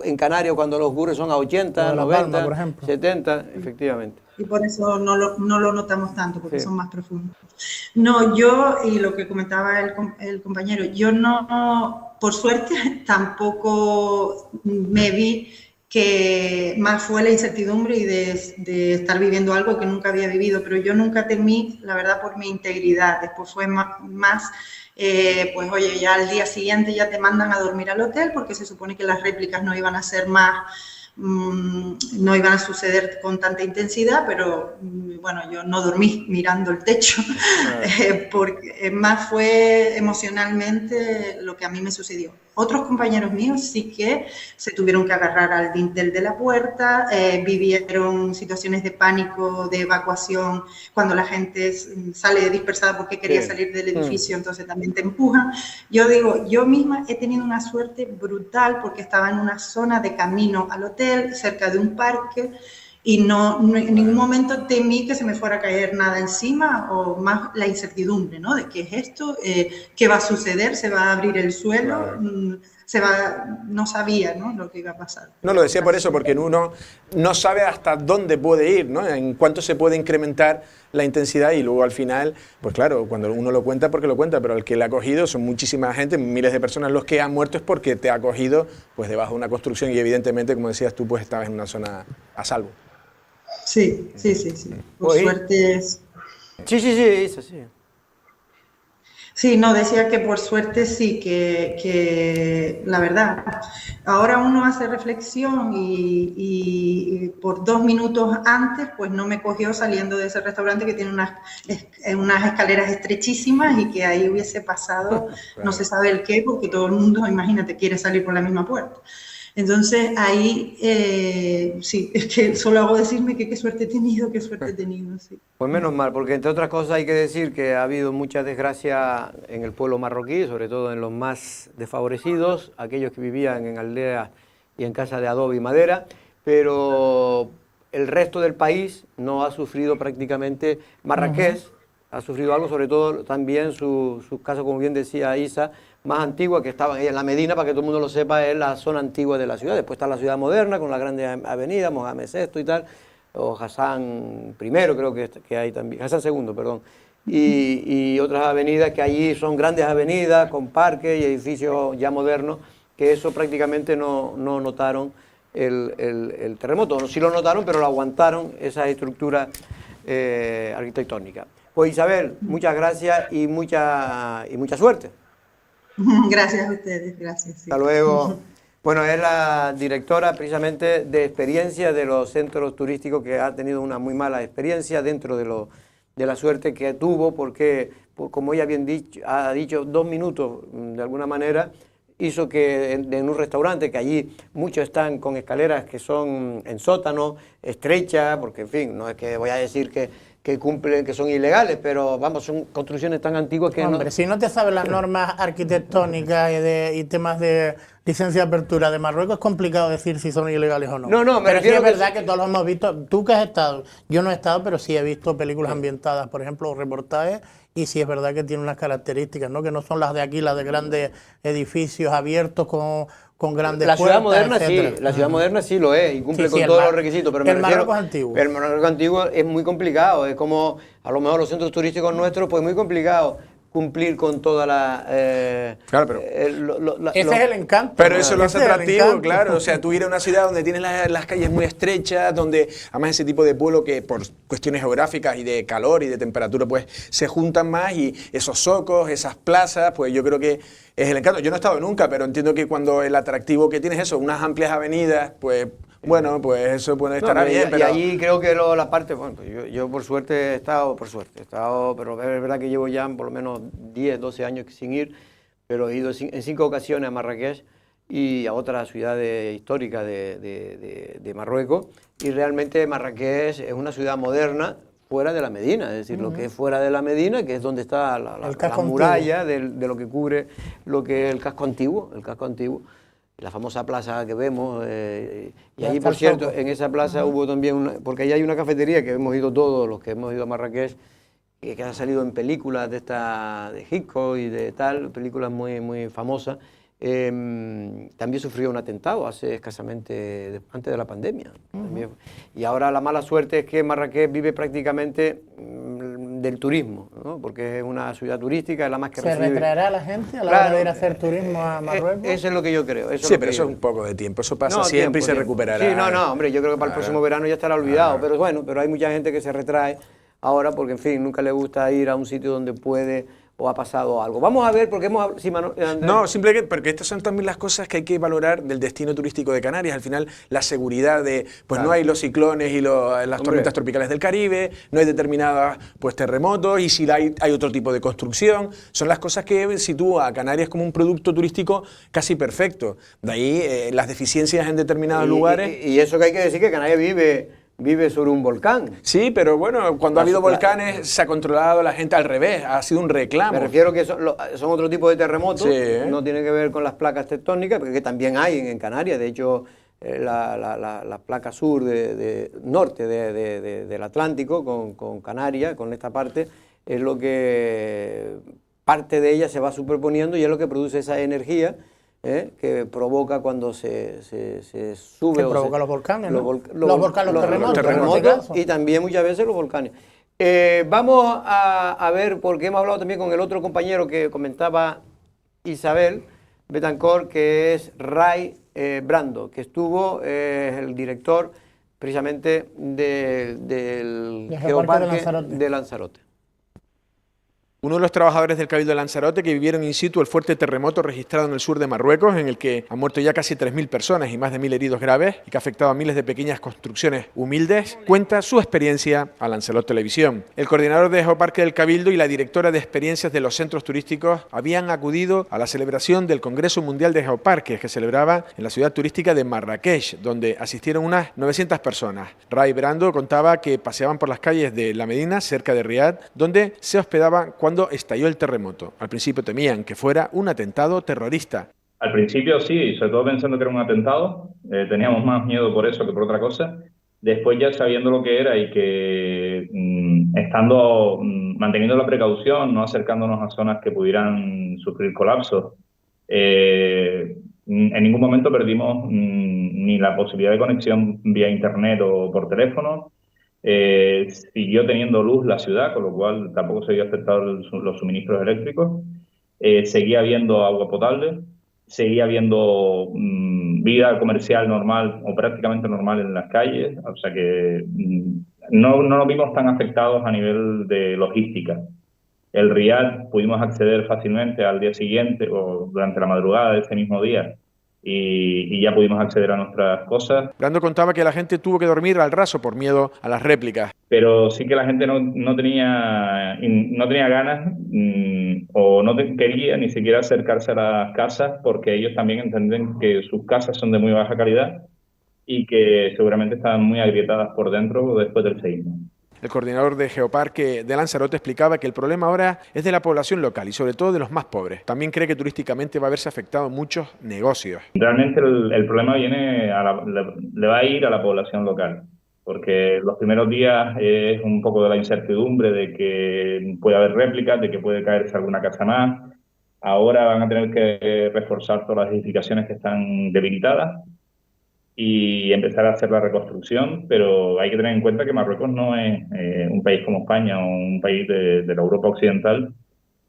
A: en Canarias, cuando los ocurre son a 80, 90,
B: por ejemplo.
A: 70, efectivamente.
K: Y por eso no lo notamos tanto, porque son más profundos. No, yo, y lo que comentaba el compañero, yo no, por suerte, tampoco me vi, que más fue la incertidumbre y de estar viviendo algo que nunca había vivido, pero yo nunca temí, la verdad, por mi integridad. Después fue más pues oye, ya al día siguiente ya te mandan a dormir al hotel, porque se supone que las réplicas no iban a ser no iban a suceder con tanta intensidad, pero bueno, yo no dormí mirando el techo, porque más fue emocionalmente lo que a mí me sucedió. Otros compañeros míos sí que se tuvieron que agarrar al dintel de la puerta, vivieron situaciones de pánico, de evacuación, cuando la gente sale dispersada porque quería salir del edificio, entonces también te empujan. Yo digo, yo misma he tenido una suerte brutal porque estaba en una zona de camino al hotel, cerca de un parque, y no en ningún momento temí que se me fuera a caer nada encima, o más la incertidumbre, ¿no?, de qué es esto, qué va a suceder, se va a abrir el suelo, no sabía, ¿no?, lo que iba a pasar.
C: No, lo decía por eso, porque uno no sabe hasta dónde puede ir, ¿no?, en cuánto se puede incrementar la intensidad, y luego al final, pues claro, cuando uno lo cuenta, porque lo cuenta, pero el que le ha cogido son muchísima gente, miles de personas. Los que han muerto es porque te ha cogido pues debajo de una construcción, y evidentemente, como decías tú, pues estabas en una zona a salvo.
K: Sí. Por suerte es...
A: Sí.
K: Sí, no, decía que por suerte sí, que la verdad, ahora uno hace reflexión y por 2 minutos antes, pues no me cogió saliendo de ese restaurante que tiene unas escaleras estrechísimas, y que ahí hubiese pasado no se sabe el qué, porque todo el mundo, imagínate, quiere salir por la misma puerta. Entonces ahí, sí, es que solo hago decirme que qué suerte he tenido, sí.
A: Pues menos mal, porque entre otras cosas hay que decir que ha habido mucha desgracia en el pueblo marroquí, sobre todo en los más desfavorecidos, aquellos que vivían en aldeas y en casas de adobe y madera, pero el resto del país no ha sufrido prácticamente. Marrakech ha sufrido algo, sobre todo también su casa, como bien decía Isa, más antigua, que estaba en la Medina, para que todo el mundo lo sepa, es la zona antigua de la ciudad. Después está la ciudad moderna, con las grandes avenidas, Mohamed VI y tal, o Hassan I, creo que hay también, Hassan II, perdón, y otras avenidas que allí son grandes avenidas, con parques y edificios ya modernos, que eso prácticamente no notaron el terremoto. Sí lo notaron, pero lo aguantaron, esas estructuras arquitectónicas. Pues Isabel, muchas gracias y mucha suerte.
K: Gracias a ustedes, gracias. Sí.
A: Hasta luego. Bueno, es la directora precisamente de experiencia de los centros turísticos, que ha tenido una muy mala experiencia dentro de la suerte que tuvo, porque, como ella bien ha dicho, 2 minutos, de alguna manera, hizo que en un restaurante, que allí muchos están con escaleras que son en sótano, estrechas, porque en fin, no es que voy a decir que que cumplen, que son ilegales, pero vamos, son construcciones tan antiguas que
B: Hombre, si no te sabes las normas arquitectónicas y temas de licencia de apertura de Marruecos, es complicado decir si son ilegales o no.
A: No, me
B: pero sí
A: refiero
B: es
A: que
B: verdad que todos lo hemos visto. Tú que has estado, yo no he estado, pero sí he visto películas ambientadas, por ejemplo, reportajes, y sí es verdad que tiene unas características, ¿no? Que no son las de aquí, las de grandes edificios abiertos con grandes
A: la ciudad
B: puertas,
A: moderna
B: etcétera.
A: sí, la ciudad moderna sí lo es y cumple con todos los requisitos, pero
B: el Marruecos antiguo.
A: El Marruecos antiguo es muy complicado, es como a lo mejor los centros turísticos nuestros, pues muy complicado cumplir con toda la...
C: claro, pero...
B: ese es el encanto.
C: Pero eso lo hace
B: Ese es el
C: atractivo,
B: encanto.
C: claro. O sea, tú ir a una ciudad donde tienes las calles muy estrechas, donde además ese tipo de pueblo que por cuestiones geográficas y de calor y de temperatura, pues se juntan más y esos zocos, esas plazas, pues yo creo que es el encanto. Yo no he estado nunca, pero entiendo que cuando el atractivo que tienes eso, unas amplias avenidas, pues... Bueno, pues eso puede estar bien, pero...
A: Y allí creo que la parte, bueno, pues yo por suerte he estado, pero es verdad que llevo ya por lo menos 10, 12 años sin ir, pero he ido en 5 ocasiones a Marrakech y a otras ciudades históricas de Marruecos, y realmente Marrakech es una ciudad moderna fuera de la Medina, es decir, lo que es fuera de la Medina, que es donde está la muralla de lo que cubre lo que es el casco antiguo, la famosa plaza que vemos, y allí, por cierto, en esa plaza hubo también porque allí hay una cafetería que hemos ido todos los que hemos ido a Marrakech, que ha salido en películas de Hitchcock y de tal, películas muy, muy famosas. También sufrió un atentado hace escasamente antes de la pandemia. Y ahora la mala suerte es que Marrakech vive prácticamente del turismo, ¿no? Porque es una ciudad turística, es la más que recibe.
B: ¿Se retraerá la gente a la hora de ir a hacer turismo a Marruecos?
A: Eso es lo que yo creo.
C: Sí, pero eso es un poco de tiempo, eso pasa siempre y se recuperará.
A: Sí, hombre, yo creo que para el próximo verano ya estará olvidado, pero bueno, pero hay mucha gente que se retrae ahora porque, en fin, nunca le gusta ir a un sitio donde puede o ha pasado algo. Vamos a ver, porque
C: No, simplemente porque estas son también las cosas que hay que valorar del destino turístico de Canarias. Al final, la seguridad de, pues claro, no hay los ciclones y las tormentas tropicales del Caribe, no hay determinados terremotos, y si hay otro tipo de construcción. Son las cosas que sitúa a Canarias como un producto turístico casi perfecto. De ahí las deficiencias en determinados lugares.
A: Y eso que hay que decir, que Canarias vive sobre un volcán.
C: Sí, pero bueno, cuando ha habido volcanes se ha controlado la gente al revés, ha sido un reclamo.
A: Me refiero que son otro tipo de terremotos,
C: sí,
A: no tiene que ver con las placas tectónicas, porque también hay en Canarias. De hecho, la placa sur norte del Atlántico con Canarias, con esta parte, es lo que parte de ella se va superponiendo y es lo que produce esa energía que provoca cuando se sube.
B: Que provoca los volcanes, ¿no?
A: Los terremotos y también muchas veces los volcanes. Vamos a ver, porque hemos hablado también con el otro compañero que comentaba, Isabel Betancourt, que es Ray Brando, que estuvo el director precisamente del Geoparque de Lanzarote.
C: Uno de los trabajadores del Cabildo de Lanzarote que vivieron in situ el fuerte terremoto registrado en el sur de Marruecos, en el que han muerto ya casi 3.000 personas y más de 1.000 heridos graves, y que ha afectado a miles de pequeñas construcciones humildes, cuenta su experiencia a Lanzarote Televisión. El coordinador de Geoparque del Cabildo y la directora de experiencias de los centros turísticos habían acudido a la celebración del Congreso Mundial de Geoparques, que celebraba en la ciudad turística de Marrakech, donde asistieron unas 900 personas. Ray Brando contaba que paseaban por las calles de La Medina, cerca de Riad, donde se hospedaban cuando estalló el terremoto. Al principio temían que fuera un atentado terrorista.
L: Al principio sí, sobre todo pensando que era un atentado, teníamos más miedo por eso que por otra cosa. Después ya sabiendo lo que era y que manteniendo la precaución, no acercándonos a zonas que pudieran sufrir colapsos, en ningún momento perdimos ni la posibilidad de conexión vía internet o por teléfono. Siguió teniendo luz la ciudad, con lo cual tampoco se había afectado los suministros eléctricos. Seguía habiendo agua potable, seguía habiendo vida comercial normal o prácticamente normal en las calles, o sea que no nos vimos tan afectados a nivel de logística. El Riad pudimos acceder fácilmente al día siguiente o durante la madrugada de ese mismo día, y ya pudimos acceder a nuestras cosas.
C: Brando contaba que la gente tuvo que dormir al raso por miedo a las réplicas.
L: Pero sí que la gente no tenía ganas o no quería ni siquiera acercarse a las casas, porque ellos también entienden que sus casas son de muy baja calidad y que seguramente estaban muy agrietadas por dentro después del seísmo.
C: el coordinador de Geoparque de Lanzarote, explicaba que el problema ahora es de la población local y sobre todo de los más pobres. También cree que turísticamente va a verse afectado muchos negocios.
L: Realmente el problema viene le va a ir a la población local, porque los primeros días es un poco de la incertidumbre de que puede haber réplicas, de que puede caerse alguna casa más. Ahora van a tener que reforzar todas las edificaciones que están debilitadas y empezar a hacer la reconstrucción, pero hay que tener en cuenta que Marruecos no es un país como España o un país de la Europa occidental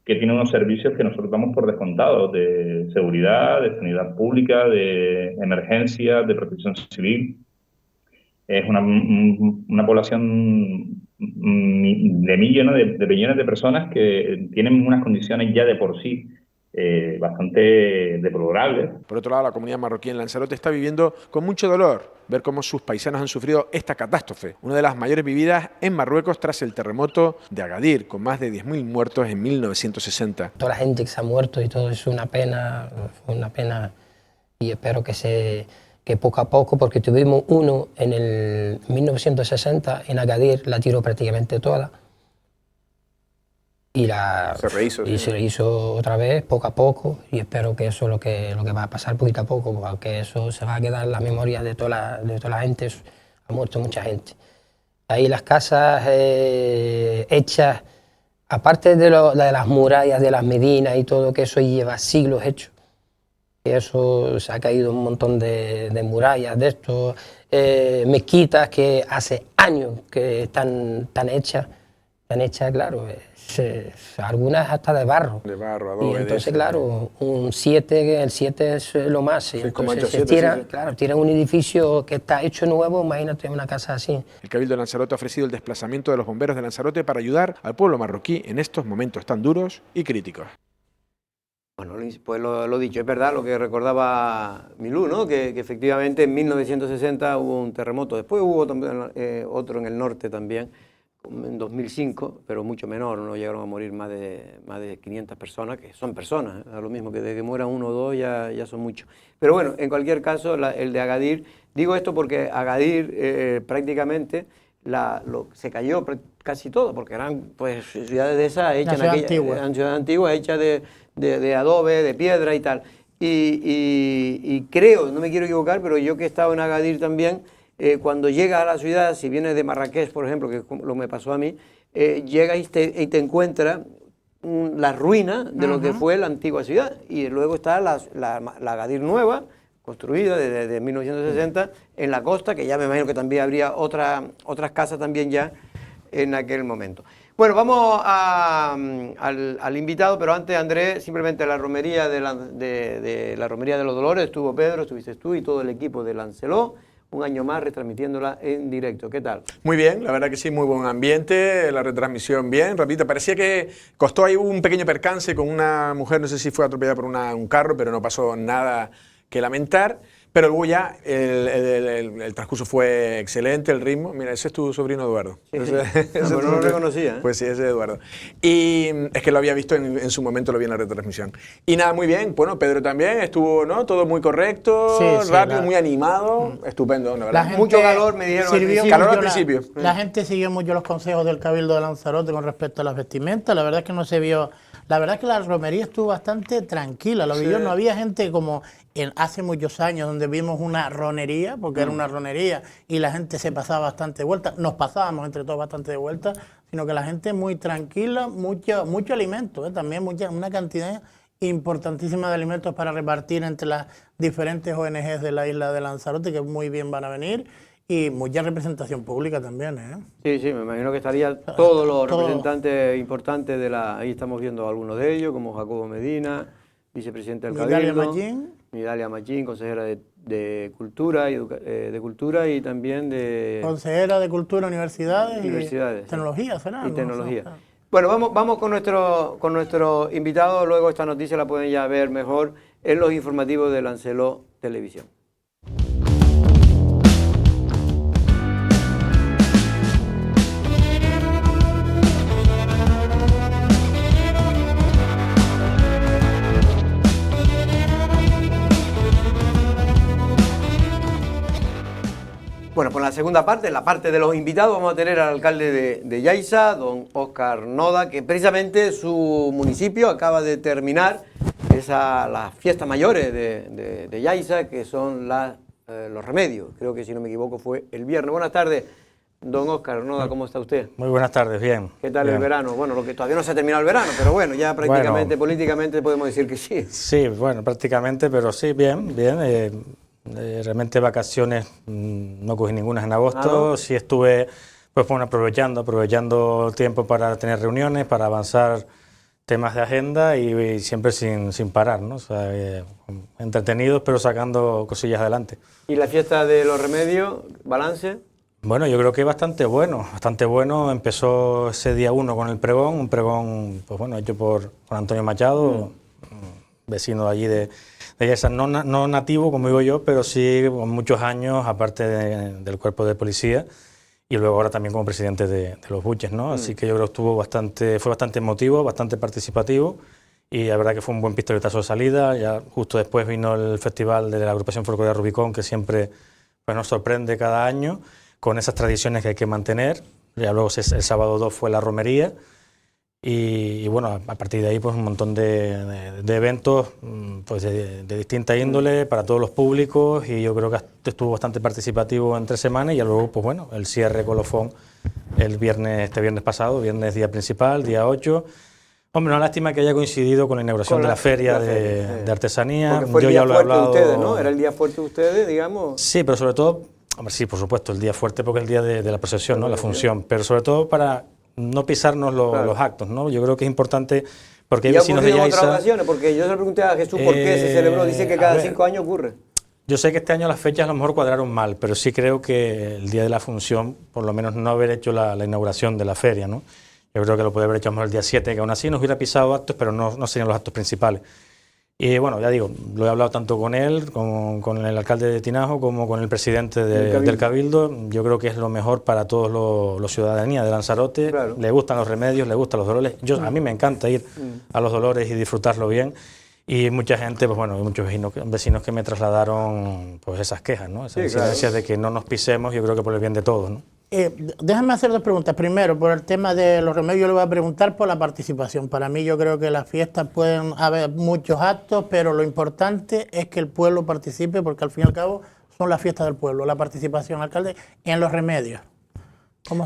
L: que tiene unos servicios que nosotros damos por descontados, de seguridad, de sanidad pública, de emergencia, de protección civil. Es una población de millones de personas que tienen unas condiciones ya de por sí bastante deplorables.
C: Por otro lado, la comunidad marroquí en Lanzarote está viviendo con mucho dolor ver cómo sus paisanos han sufrido esta catástrofe, una de las mayores vividas en Marruecos tras el terremoto de Agadir, con más de 10.000 muertos en 1960.
M: Toda la gente que se ha muerto y todo es una pena, y espero que poco a poco, porque tuvimos uno en el 1960 en Agadir, la tiró prácticamente toda. Y se rehizo otra vez, poco a poco, y espero que eso es lo que va a pasar poquito a poco, porque eso se va a quedar en la memoria de toda la gente. Ha muerto mucha gente. Ahí las casas hechas, aparte de las murallas de las Medinas y todo, que eso lleva siglos hecho. Eso se ha caído un montón de murallas de estos, mezquitas que hace años que están hechas, claro. Algunas hasta de barro.
C: De barro, adobe.
M: Y entonces, claro, el 7 es lo más. Entonces se tira un edificio que está hecho nuevo, imagínate una casa así.
C: El Cabildo de Lanzarote ha ofrecido el desplazamiento de los bomberos de Lanzarote para ayudar al pueblo marroquí en estos momentos tan duros y críticos.
A: Bueno, pues lo dicho, es verdad lo que recordaba Milú, ¿no? Que efectivamente en 1960 hubo un terremoto, después hubo también, otro en el norte también, en 2005, pero mucho menor, no llegaron a morir más de 500 personas, que son personas, a lo mismo que de que mueran uno o dos ya son muchos. Pero bueno, en cualquier caso, el de Agadir, digo esto porque Agadir prácticamente se cayó casi todo, porque eran pues ciudades de esas hechas eran ciudades antiguas, hechas de adobe, de piedra y tal. Y creo, no me quiero equivocar, pero yo que he estado en Agadir también, cuando llegas a la ciudad, si vienes de Marrakech, por ejemplo, que es lo que me pasó a mí, llegas y te encuentras las ruinas de lo que fue la antigua ciudad, y luego está la Agadir nueva, construida desde 1960 en la costa, que ya me imagino que también habría otras casas también ya en aquel momento. Bueno, vamos al invitado, pero antes, Andrés, simplemente la romería de la Romería de los Dolores, estuvo Pedro, estuviste tú y todo el equipo de Lancelot, un año más retransmitiéndola en directo. ¿Qué tal?
C: Muy bien, la verdad que sí, muy buen ambiente, la retransmisión bien, repito, parecía que costó ahí un pequeño percance con una mujer, no sé si fue atropellada por un carro, pero no pasó nada que lamentar. Pero luego ya el transcurso fue excelente, el ritmo. Mira, ese es tu sobrino Eduardo.
A: Sí, no lo reconocía.
C: Pues sí, ese es Eduardo. Y es que lo había visto en su momento, lo vi en la retransmisión. Y nada, muy bien. Bueno, Pedro también estuvo, ¿no? Todo muy correcto, rápido, muy animado. Estupendo, la verdad.
A: Mucho calor, me dijeron.
C: Calor al principio.
B: La gente siguió mucho los consejos del Cabildo de Lanzarote con respecto a las vestimentas. La verdad es que no se vio... La verdad es que la romería estuvo bastante tranquila, lo vi yo, no había gente como hace muchos años donde vimos una ronería, porque era una ronería y la gente se pasaba bastante de vuelta, nos pasábamos entre todos bastante de vuelta, sino que la gente muy tranquila, mucho alimento, también una cantidad importantísima de alimentos para repartir entre las diferentes ONGs de la isla de Lanzarote, que muy bien van a venir. Y mucha representación pública también, ¿eh?
A: Sí, me imagino que estarían todos los representantes importantes de ahí estamos viendo algunos de ellos, como Jacobo Medina, vicepresidente del Cabildo, Midalia Machín, consejera de Cultura y también de...
B: Consejera de Cultura, Universidades y Tecnología, ¿será?
A: Y Tecnología. Bueno, vamos con nuestro invitado, luego esta noticia la pueden ya ver mejor en los informativos de Lancelot Televisión. Bueno, pues la segunda parte, la parte de los invitados, vamos a tener al alcalde de Yaiza, don Óscar Noda, que precisamente su municipio acaba de terminar las fiestas mayores de Yaiza, que son los remedios. Creo que, si no me equivoco, fue el viernes. Buenas tardes, don Óscar Noda, ¿cómo está usted?
N: Muy buenas tardes, bien.
A: ¿Qué tal
N: bien.
A: El verano? Bueno, lo que todavía no se ha terminado el verano, pero bueno, ya prácticamente, políticamente podemos decir que sí.
N: Sí, bueno, prácticamente, pero sí, bien, bien. Realmente vacaciones no cogí ninguna en agosto,
A: ¿no?
N: Sí estuve pues bueno, aprovechando el tiempo para tener reuniones, para avanzar temas de agenda y siempre sin parar, ¿no? O sea, entretenidos pero sacando cosillas adelante.
A: ¿Y la fiesta de los remedios, balance?
N: Bueno, yo creo que bastante bueno. Empezó ese día 1 con el pregón, un pregón pues bueno, hecho por Antonio Machado, vecino de allí de Yaiza, no nativo, como digo yo, pero sí con muchos años, aparte del cuerpo de policía, y luego ahora también como presidente de los buches, ¿no? Así que yo creo que fue bastante emotivo, bastante participativo, y la verdad que fue un buen pistoletazo de salida. Ya justo después vino el festival de la agrupación folclórica Rubicón, que siempre pues, nos sorprende cada año, con esas tradiciones que hay que mantener. Ya luego el sábado 2 fue la romería, y bueno, a partir de ahí pues un montón de eventos pues de distinta índole para todos los públicos, y yo creo que estuvo bastante participativo en 3 semanas, y luego pues bueno, el cierre colofón este viernes pasado, viernes día principal, día 8. Hombre, una lástima que haya coincidido con la inauguración de la feria de artesanía.
A: Porque fue el día fuerte de ustedes, ¿no? Era el día fuerte de ustedes, digamos.
N: Sí, pero sobre todo, hombre, sí, por supuesto, el día fuerte porque es el día de la procesión, ¿no? La función, pero sobre todo para no pisarnos los actos, ¿no? Yo creo que es importante, porque hay vecinos de Yaiza...
A: ¿Y ha ocurrido en otras ocasiones? Porque yo le pregunté a Jesús por qué se celebró, dice que cada 5 años ocurre.
N: Yo sé que este año las fechas a lo mejor cuadraron mal, pero sí creo que el día de la función, por lo menos no haber hecho la inauguración de la feria, ¿no? Yo creo que lo puede haber hecho a lo mejor el día 7, que aún así nos hubiera pisado actos, pero no serían los actos principales. Y bueno, ya digo, lo he hablado tanto con él, con el alcalde de Tinajo, como con el presidente del Cabildo. Yo creo que es lo mejor para todos los ciudadanía de Lanzarote. Claro. Le gustan los remedios, le gustan los dolores. A mí me encanta ir a los dolores y disfrutarlo bien. Y mucha gente, pues bueno, muchos vecinos que me trasladaron pues esas quejas, ¿no? Esas exigencias de que no nos pisemos, yo creo que por el bien de todos, ¿no?
B: Déjame hacer 2 preguntas. Primero, por el tema de los remedios, yo le voy a preguntar por la participación. Para mí, yo creo que las fiestas pueden haber muchos actos, pero lo importante es que el pueblo participe, porque al fin y al cabo son las fiestas del pueblo. La participación, alcalde, en los remedios.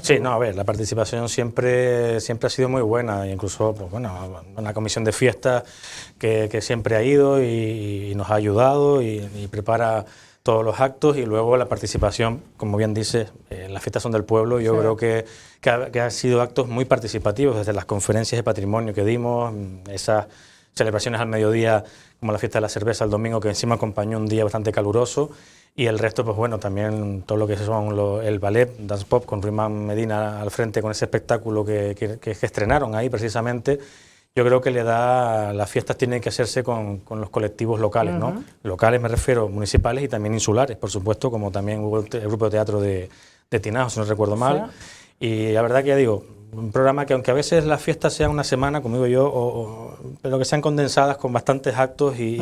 N: Sí, no, a ver, la participación siempre ha sido muy buena, incluso pues, bueno, una comisión de fiestas que siempre ha ido y nos ha ayudado y prepara todos los actos, y luego la participación, como bien dices, las fiestas son del pueblo. Yo creo que han sido actos muy participativos, desde las conferencias de patrimonio que dimos, esas celebraciones al mediodía, como la fiesta de la cerveza el domingo, que encima acompañó un día bastante caluroso, y el resto, pues bueno, también todo lo que son el ballet, Dance Pop, con Ruimán Medina al frente, con ese espectáculo que estrenaron ahí precisamente. Yo creo que las fiestas tienen que hacerse con los colectivos locales, ¿no? Locales me refiero, municipales y también insulares, por supuesto, como también hubo el grupo de teatro de Tinajo, si no recuerdo mal. Y la verdad que ya digo, un programa que aunque a veces las fiestas sean una semana, como digo yo, pero que sean condensadas con bastantes actos y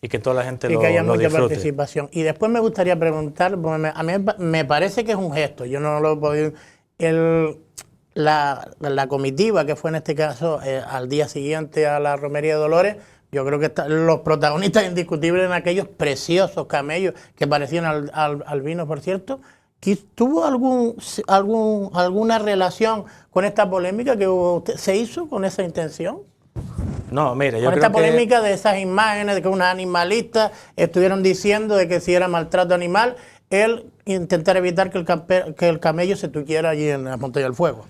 N: que toda la gente lo disfrute. Y que haya mucha
B: participación. Y después me gustaría preguntar, a mí me parece que es un gesto, yo no lo he podido... La comitiva que fue en este caso al día siguiente a la Romería de Dolores, yo creo que los protagonistas indiscutibles en aquellos preciosos camellos que parecían albinos, por cierto. ¿Tuvo alguna relación con esta polémica que se hizo con esa intención?
N: No, mire, yo
B: con
N: creo
B: esta polémica de esas imágenes de que unos animalistas estuvieron diciendo de que si era maltrato animal, él intentar evitar que el camello se tuviera allí en la Montaña del Fuego.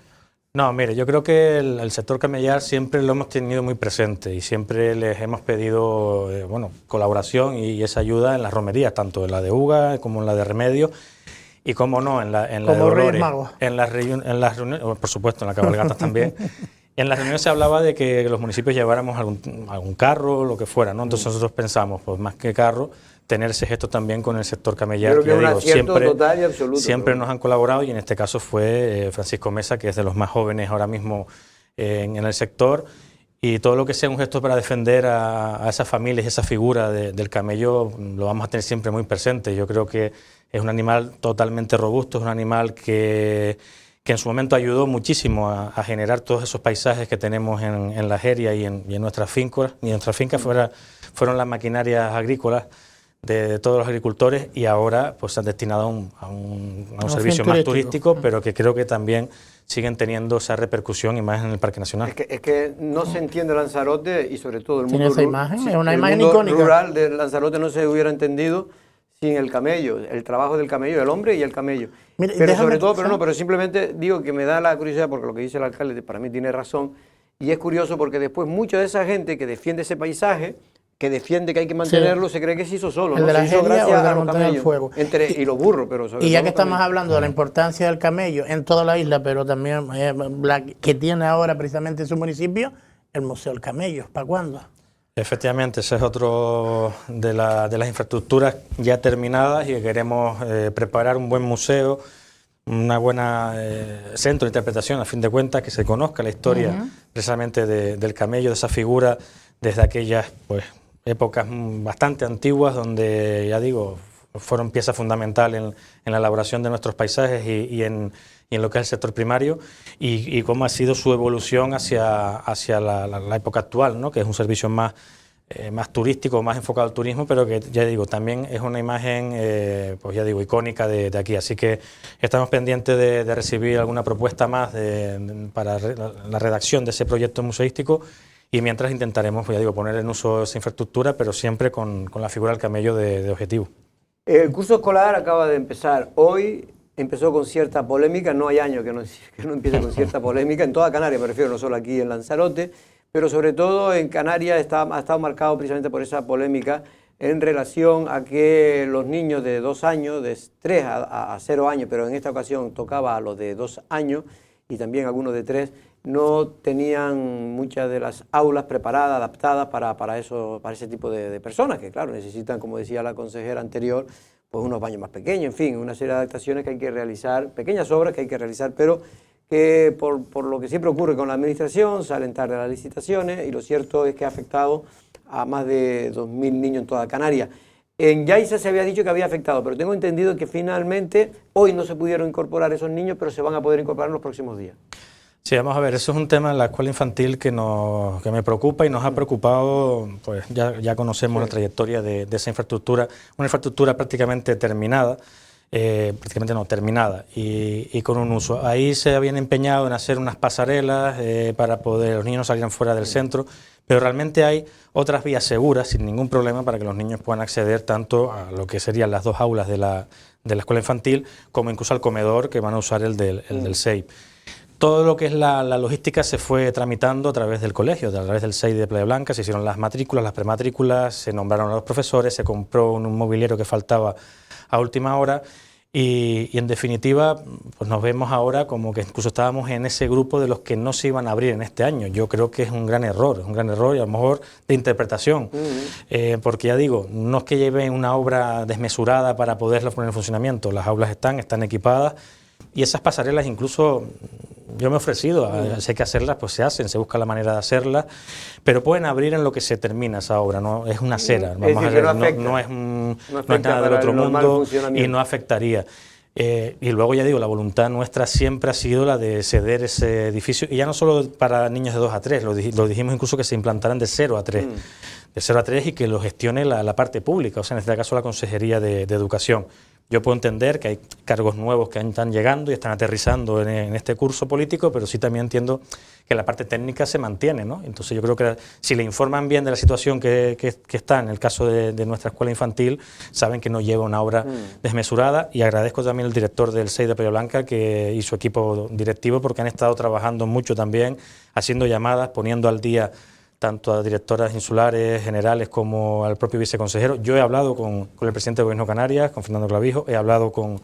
N: No, mire, yo creo que el sector camellar siempre lo hemos tenido muy presente y siempre les hemos pedido colaboración y esa ayuda en las romerías, tanto en la de Uga como en la de Remedios, y como no, en la de Dolores, en las reuniones, por supuesto, en las cabalgatas también. En las reuniones se hablaba de que los municipios lleváramos algún carro, lo que fuera, ¿no? Entonces nosotros pensamos, pues más que carro, tener ese gesto también con el sector camellar.
A: Creo que es un acierto total y absoluto.
N: Siempre nos han colaborado, y en este caso fue Francisco Mesa, que es de los más jóvenes ahora mismo en el sector, y todo lo que sea un gesto para defender a esas familias y esa figura del camello lo vamos a tener siempre muy presente. Yo creo que es un animal totalmente robusto, es un animal que en su momento ayudó muchísimo a generar todos esos paisajes que tenemos en la Jeria y en nuestras fincas. Y en nuestras fincas fueron las maquinarias agrícolas de todos los agricultores, y ahora pues se han destinado a un servicio más turístico, pero que creo que también siguen teniendo esa repercusión y más en el Parque Nacional.
A: Es que no se entiende Lanzarote, y sobre todo el mundo,
B: esa imagen, es una imagen
A: mundo
B: icónica.
A: rural de Lanzarote no se hubiera entendido sin el camello, el trabajo del camello, el hombre y el camello.
B: Mire,
A: pero sobre todo, pero simplemente digo que me da la curiosidad, porque lo que dice el alcalde para mí tiene razón, y es curioso porque después mucha de esa gente que defiende ese paisaje, que defiende que hay que mantenerlo, se cree que se hizo solo,
B: el
A: ¿no?
B: de la
A: Se hizo
B: Jeria
A: gracias
B: o de la
A: a los
B: Montaña del
A: camellos,
B: Fuego.
A: y los burros, pero sobre
B: Y ya
A: todo
B: que estamos
A: camellos.
B: hablando de la importancia del camello en toda la isla, pero también la que tiene ahora precisamente en su municipio, el Museo del Camello, ¿para cuándo?
N: Efectivamente, ese es otro de las infraestructuras ya terminadas, y que queremos preparar un buen museo, una buena centro de interpretación, a fin de cuentas, que se conozca la historia precisamente del camello, de esa figura, desde aquellas pues épocas bastante antiguas, donde, ya digo, fueron pieza fundamental en la elaboración de nuestros paisajes y en lo que es el sector primario, y cómo ha sido su evolución hacia la época actual, ¿no? Que es un servicio más turístico, más enfocado al turismo, pero que, ya digo, también es una imagen, pues ya digo, icónica de aquí. Así que estamos pendientes de recibir alguna propuesta más para la redacción de ese proyecto museístico, y mientras intentaremos, pues ya digo, poner en uso esa infraestructura, pero siempre con la figura del camello de objetivo.
A: El curso escolar acaba de empezar hoy. Empezó con cierta polémica, no hay año que no empiece con cierta polémica, en toda Canarias me refiero, no solo aquí en Lanzarote, pero sobre todo en Canarias ha estado marcado precisamente por esa polémica en relación a que los niños de 2 años, de 3 a 0 años, pero en esta ocasión tocaba a los de 2 años y también algunos de 3, no tenían muchas de las aulas preparadas, adaptadas para ese tipo de personas, que claro, necesitan, como decía la consejera anterior, pues unos baños más pequeños, en fin, una serie de adaptaciones que hay que realizar, pequeñas obras que hay que realizar, pero que por lo que siempre ocurre con la administración, salen tarde las licitaciones, y lo cierto es que ha afectado a más de 2.000 niños en toda Canarias. En Yaiza se había dicho que había afectado, pero tengo entendido que finalmente hoy no se pudieron incorporar esos niños, pero se van a poder incorporar en los próximos días.
N: Sí, vamos a ver, eso es un tema en la escuela infantil que me preocupa y nos ha preocupado, pues ya conocemos la trayectoria de esa infraestructura, una infraestructura prácticamente terminada, terminada y con un uso. Ahí se habían empeñado en hacer unas pasarelas para poder los niños no salieran fuera del centro, pero realmente hay otras vías seguras sin ningún problema para que los niños puedan acceder tanto a lo que serían las 2 aulas de la escuela infantil como incluso al comedor que van a usar el del SEIP. Todo lo que es la logística se fue tramitando a través del colegio, a través del SEIP de Playa Blanca, se hicieron las matrículas, las prematrículas, se nombraron a los profesores, se compró un mobiliario que faltaba a última hora y en definitiva pues nos vemos ahora como que incluso estábamos en ese grupo de los que no se iban a abrir en este año. Yo creo que es un gran error y a lo mejor de interpretación, porque ya digo, no es que lleven una obra desmesurada para poderla poner en funcionamiento, las aulas están equipadas. Y esas pasarelas incluso yo me he ofrecido, si hay que hacerlas, pues se hacen, se busca la manera de hacerlas, pero pueden abrir en lo que se termina esa obra, ¿no? Es una acera, vamos a ver, no es nada del otro mundo y no afectaría. Y luego ya digo, la voluntad nuestra siempre ha sido la de ceder ese edificio, y ya no solo para niños de 2 a 3, lo dijimos incluso que se implantaran de 0 a 3, de 0 a 3 y que lo gestione la parte pública, o sea, en este caso la Consejería de Educación. Yo puedo entender que hay cargos nuevos que están llegando y están aterrizando en este curso político, pero sí también entiendo que la parte técnica se mantiene, ¿no? Entonces yo creo que si le informan bien de la situación que está en el caso de nuestra escuela infantil, saben que no lleva una obra desmesurada, y agradezco también al director del SEIP de Playa Blanca y su equipo directivo, porque han estado trabajando mucho también, haciendo llamadas, poniendo al día tanto a directoras insulares, generales, como al propio viceconsejero. Yo he hablado con el presidente del Gobierno de Canarias, con Fernando Clavijo, he hablado con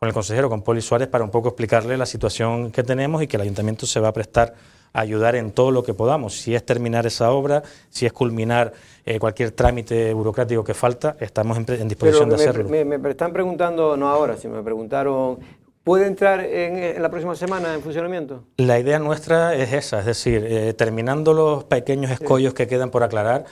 N: el consejero, con Poli Suárez, para un poco explicarle la situación que tenemos y que el ayuntamiento se va a prestar a ayudar en todo lo que podamos. Si es terminar esa obra, si es culminar cualquier trámite burocrático que falta, estamos en disposición de hacerlo.
A: Me están preguntando, no ahora, si me preguntaron ¿Puede entrar en la próxima semana en funcionamiento?
N: La idea nuestra es esa, es decir, terminando los pequeños escollos que quedan por aclarar,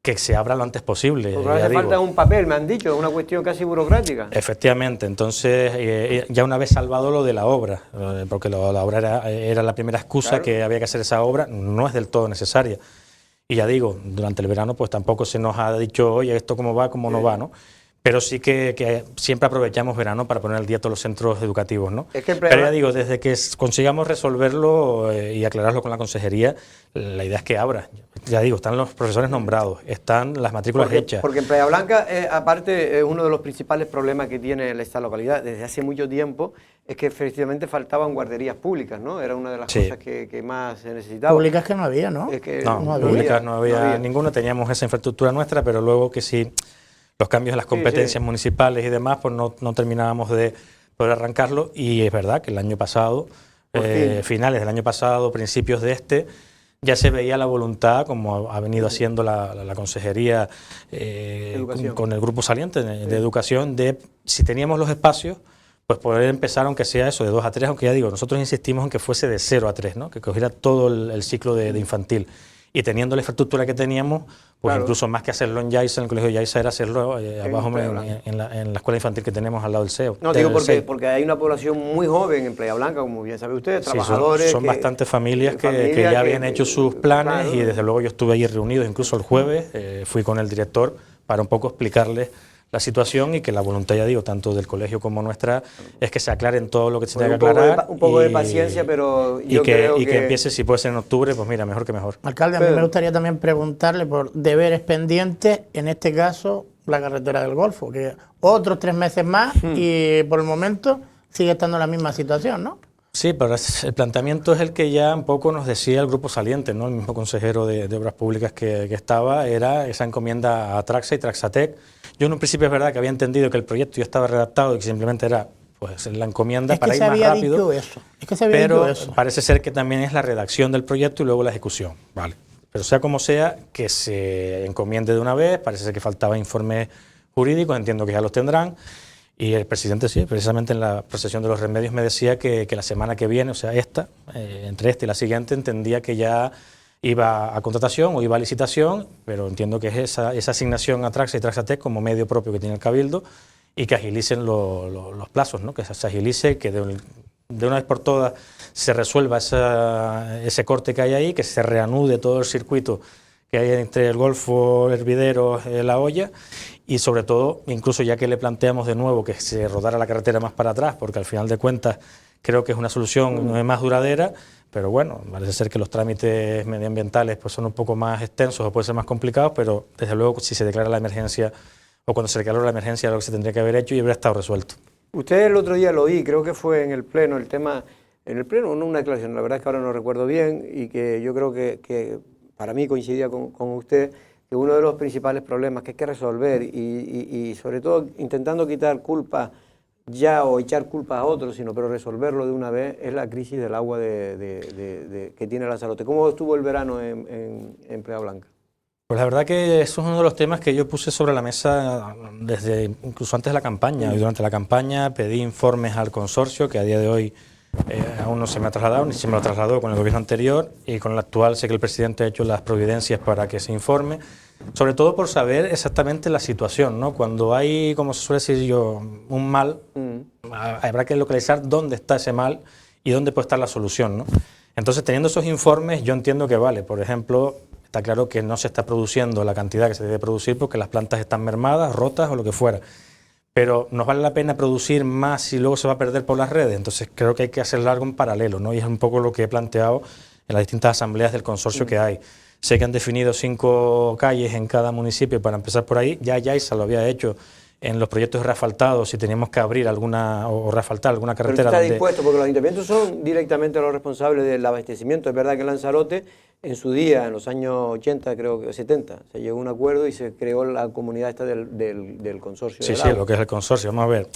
N: que se abra lo antes posible.
A: Porque hace falta un papel, me han dicho, es una cuestión casi burocrática.
N: Efectivamente, entonces ya una vez salvado lo de la obra, porque la obra era la primera excusa, claro, que había que hacer esa obra, no es del todo necesaria. Y ya digo, durante el verano pues tampoco se nos ha dicho, oye, esto cómo va, cómo no va, ¿no? Pero sí que siempre aprovechamos verano para poner al día todos los centros educativos, ¿no? Pero ya digo, desde que consigamos resolverlo y aclararlo con la consejería, la idea es que abra. Ya digo, están los profesores nombrados, están las matrículas hechas.
A: Porque en Playa Blanca, aparte, uno de los principales problemas que tiene esta localidad desde hace mucho tiempo es que efectivamente faltaban guarderías públicas, ¿no? Era una de las cosas que más se necesitaba.
B: Públicas que no había, ¿no?
A: Es que
N: no públicas no había ninguna, teníamos esa infraestructura nuestra, pero luego que sí, los cambios en las competencias municipales y demás, pues no terminábamos de poder arrancarlo. Y es verdad que el año pasado, finales del año pasado, principios de ya se veía la voluntad, como ha venido haciendo la consejería con el grupo saliente de educación, de si teníamos los espacios, pues poder empezar, aunque sea eso, de 2 a 3, aunque ya digo, nosotros insistimos en que fuese de 0 a 3, ¿no? Que cogiera todo el ciclo de infantil. Y teniendo la infraestructura que teníamos, pues claro, incluso más que hacerlo en Yaiza, en el colegio Yaiza, era hacerlo abajo en la escuela infantil que tenemos al lado del SEO.
A: No, digo porque hay una población muy joven en Playa Blanca, como bien sabe usted, trabajadores.
N: Sí, son bastantes familias que ya habían hecho sus planes, claro, y desde luego yo estuve allí reunido, incluso el jueves, fui con el director para un poco explicarles la situación y que la voluntad, ya digo, tanto del colegio como nuestra, es que se aclaren todo lo que se tenga que aclarar.
A: Un poco de paciencia, pero yo creo que...
N: Y que empiece, si puede ser en octubre, pues mira, mejor que mejor.
B: Alcalde, a mí me gustaría también preguntarle por deberes pendientes, en este caso, la carretera del Golfo, que otros 3 meses más y por el momento sigue estando en la misma situación, ¿no?
N: Sí, pero el planteamiento es el que ya un poco nos decía el grupo saliente, ¿no? El mismo consejero de Obras Públicas que estaba, era esa encomienda a Traxa y Traxatec. Yo en un principio es verdad que había entendido que el proyecto ya estaba redactado y que simplemente era pues la encomienda para ir más rápido. Pero parece ser que también es la redacción del proyecto y luego la ejecución. Vale. Pero sea como sea, que se encomiende de una vez, parece ser que faltaba informes jurídicos, entiendo que ya los tendrán. Y el presidente, sí, precisamente en la procesión de los remedios me decía que la semana que viene, o sea, entre esta y la siguiente, entendía que ya iba a contratación o iba a licitación, pero entiendo que es esa asignación a Traxa y Traxatec como medio propio que tiene el Cabildo y que agilicen los plazos, ¿no? Que se agilice, que de una vez por todas se resuelva ese corte que hay ahí, que se reanude todo el circuito que hay entre el Golfo, Hervideros, La Hoya, y sobre todo, incluso ya que le planteamos de nuevo que se rodara la carretera más para atrás, porque al final de cuentas creo que es una solución más duradera, pero bueno, parece ser que los trámites medioambientales pues son un poco más extensos o pueden ser más complicados, pero desde luego si se declara la emergencia o cuando se declaró la emergencia, lo que se tendría que haber hecho y habría estado resuelto.
A: Usted el otro día lo oí, creo que fue en el Pleno, el tema, en el Pleno, no una declaración, la verdad es que ahora no recuerdo bien y que yo creo que para mí coincidía con usted, que uno de los principales problemas que hay que resolver y sobre todo intentando quitar culpa ya o echar culpa a otros, pero resolverlo de una vez, es la crisis del agua que tiene Lanzarote. ¿Cómo estuvo el verano en Playa Blanca?
N: Pues la verdad que eso es uno de los temas que yo puse sobre la mesa desde incluso antes de la campaña. Y durante la campaña pedí informes al consorcio, que a día de hoy aún no se me ha trasladado, ni se me lo trasladó con el gobierno anterior, y con el actual sé que el presidente ha hecho las providencias para que se informe, sobre todo por saber exactamente la situación, ¿no? Cuando hay, como se suele decir yo, un mal, habrá que localizar dónde está ese mal y dónde puede estar la solución, ¿no? Entonces, teniendo esos informes, yo entiendo que vale. Por ejemplo, está claro que no se está produciendo la cantidad que se debe producir porque las plantas están mermadas, rotas o lo que fuera. Pero nos vale la pena producir más si luego se va a perder por las redes. Entonces creo que hay que hacerlo algo en paralelo, ¿no? Y es un poco lo que he planteado en las distintas asambleas del consorcio que hay. Sé que han definido 5 calles en cada municipio para empezar por ahí. Ya Yaiza lo había hecho en los proyectos reasfaltados, si teníamos que abrir alguna o reasfaltar alguna carretera.
A: Pero está dispuesto, porque los ayuntamientos son directamente los responsables del abastecimiento. Es verdad que en Lanzarote, en su día, en los años 80, creo que 70, se llegó a un acuerdo y se creó la comunidad esta del consorcio.
N: Sí, sí, lo que es el consorcio. Vamos a ver.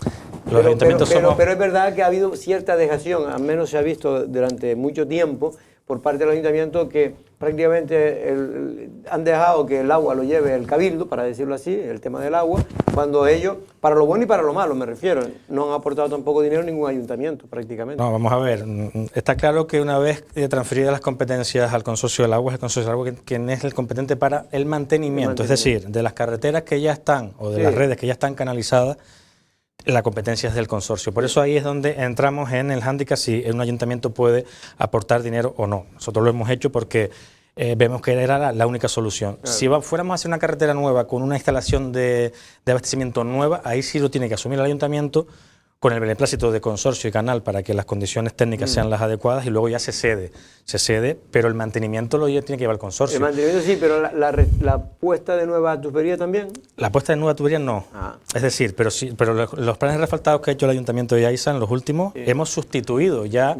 N: Los ayuntamientos
A: pero es verdad que ha habido cierta dejación, al menos se ha visto durante mucho tiempo, por parte del ayuntamiento que prácticamente han dejado que el agua lo lleve el cabildo, para decirlo así, el tema del agua, cuando ellos, para lo bueno y para lo malo me refiero, no han aportado tampoco dinero ningún ayuntamiento prácticamente.
N: No, vamos a ver, está claro que una vez transferidas las competencias al consorcio del agua, es el consorcio del agua quien es el competente para el mantenimiento, es decir, de las carreteras que ya están, o de las redes que ya están canalizadas, la competencia es del consorcio. Por eso ahí es donde entramos en el hándicap si un ayuntamiento puede aportar dinero o no. Nosotros lo hemos hecho porque vemos que era la única solución. Claro. Si fuéramos a hacer una carretera nueva con una instalación de abastecimiento nueva, ahí sí lo tiene que asumir el ayuntamiento con el beneplácito de consorcio y canal para que las condiciones técnicas sean las adecuadas y luego ya se cede, pero el mantenimiento lo tiene que llevar el consorcio.
A: El mantenimiento sí, pero la puesta de nueva tubería también.
N: La puesta de nueva tubería no. Es decir, pero los planes refaltados que ha hecho el Ayuntamiento de Yaiza en los últimos, hemos sustituido ya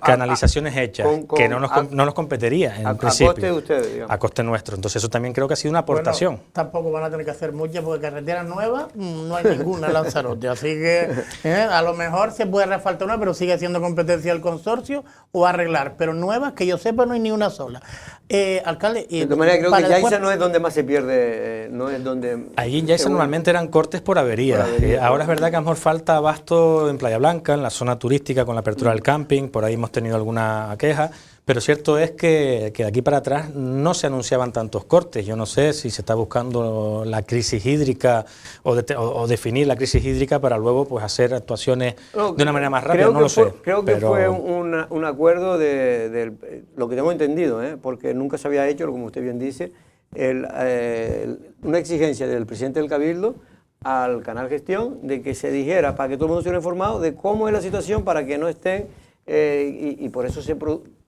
N: canalizaciones hechas, que no nos competiría en principio. A
A: coste de ustedes, digamos.
N: A coste nuestro. Entonces eso también creo que ha sido una aportación.
B: Bueno, tampoco van a tener que hacer muchas porque carreteras nuevas no hay ninguna en Lanzarote, así que a lo mejor se puede refaltar una, pero sigue siendo competencia del consorcio o arreglar, pero nuevas que yo sepa no hay ni una sola. Alcalde,
A: de todas maneras creo que Yaiza no es donde más se pierde, no es donde...
N: Allí en Yaiza normalmente eran cortes por avería. Ahora es verdad que a lo mejor falta abasto en Playa Blanca, en la zona turística con la apertura del camping, por ahí hemos tenido alguna queja, pero cierto es que de aquí para atrás no se anunciaban tantos cortes. Yo no sé si se está buscando la crisis hídrica o definir la crisis hídrica para luego pues hacer actuaciones de una manera más rápida, no lo sé.
A: Creo que fue un acuerdo de lo que tengo entendido, porque nunca se había hecho, como usted bien dice, una exigencia del presidente del Cabildo al Canal Gestión de que se dijera, para que todo el mundo estuviera informado de cómo es la situación para que no estén, y por eso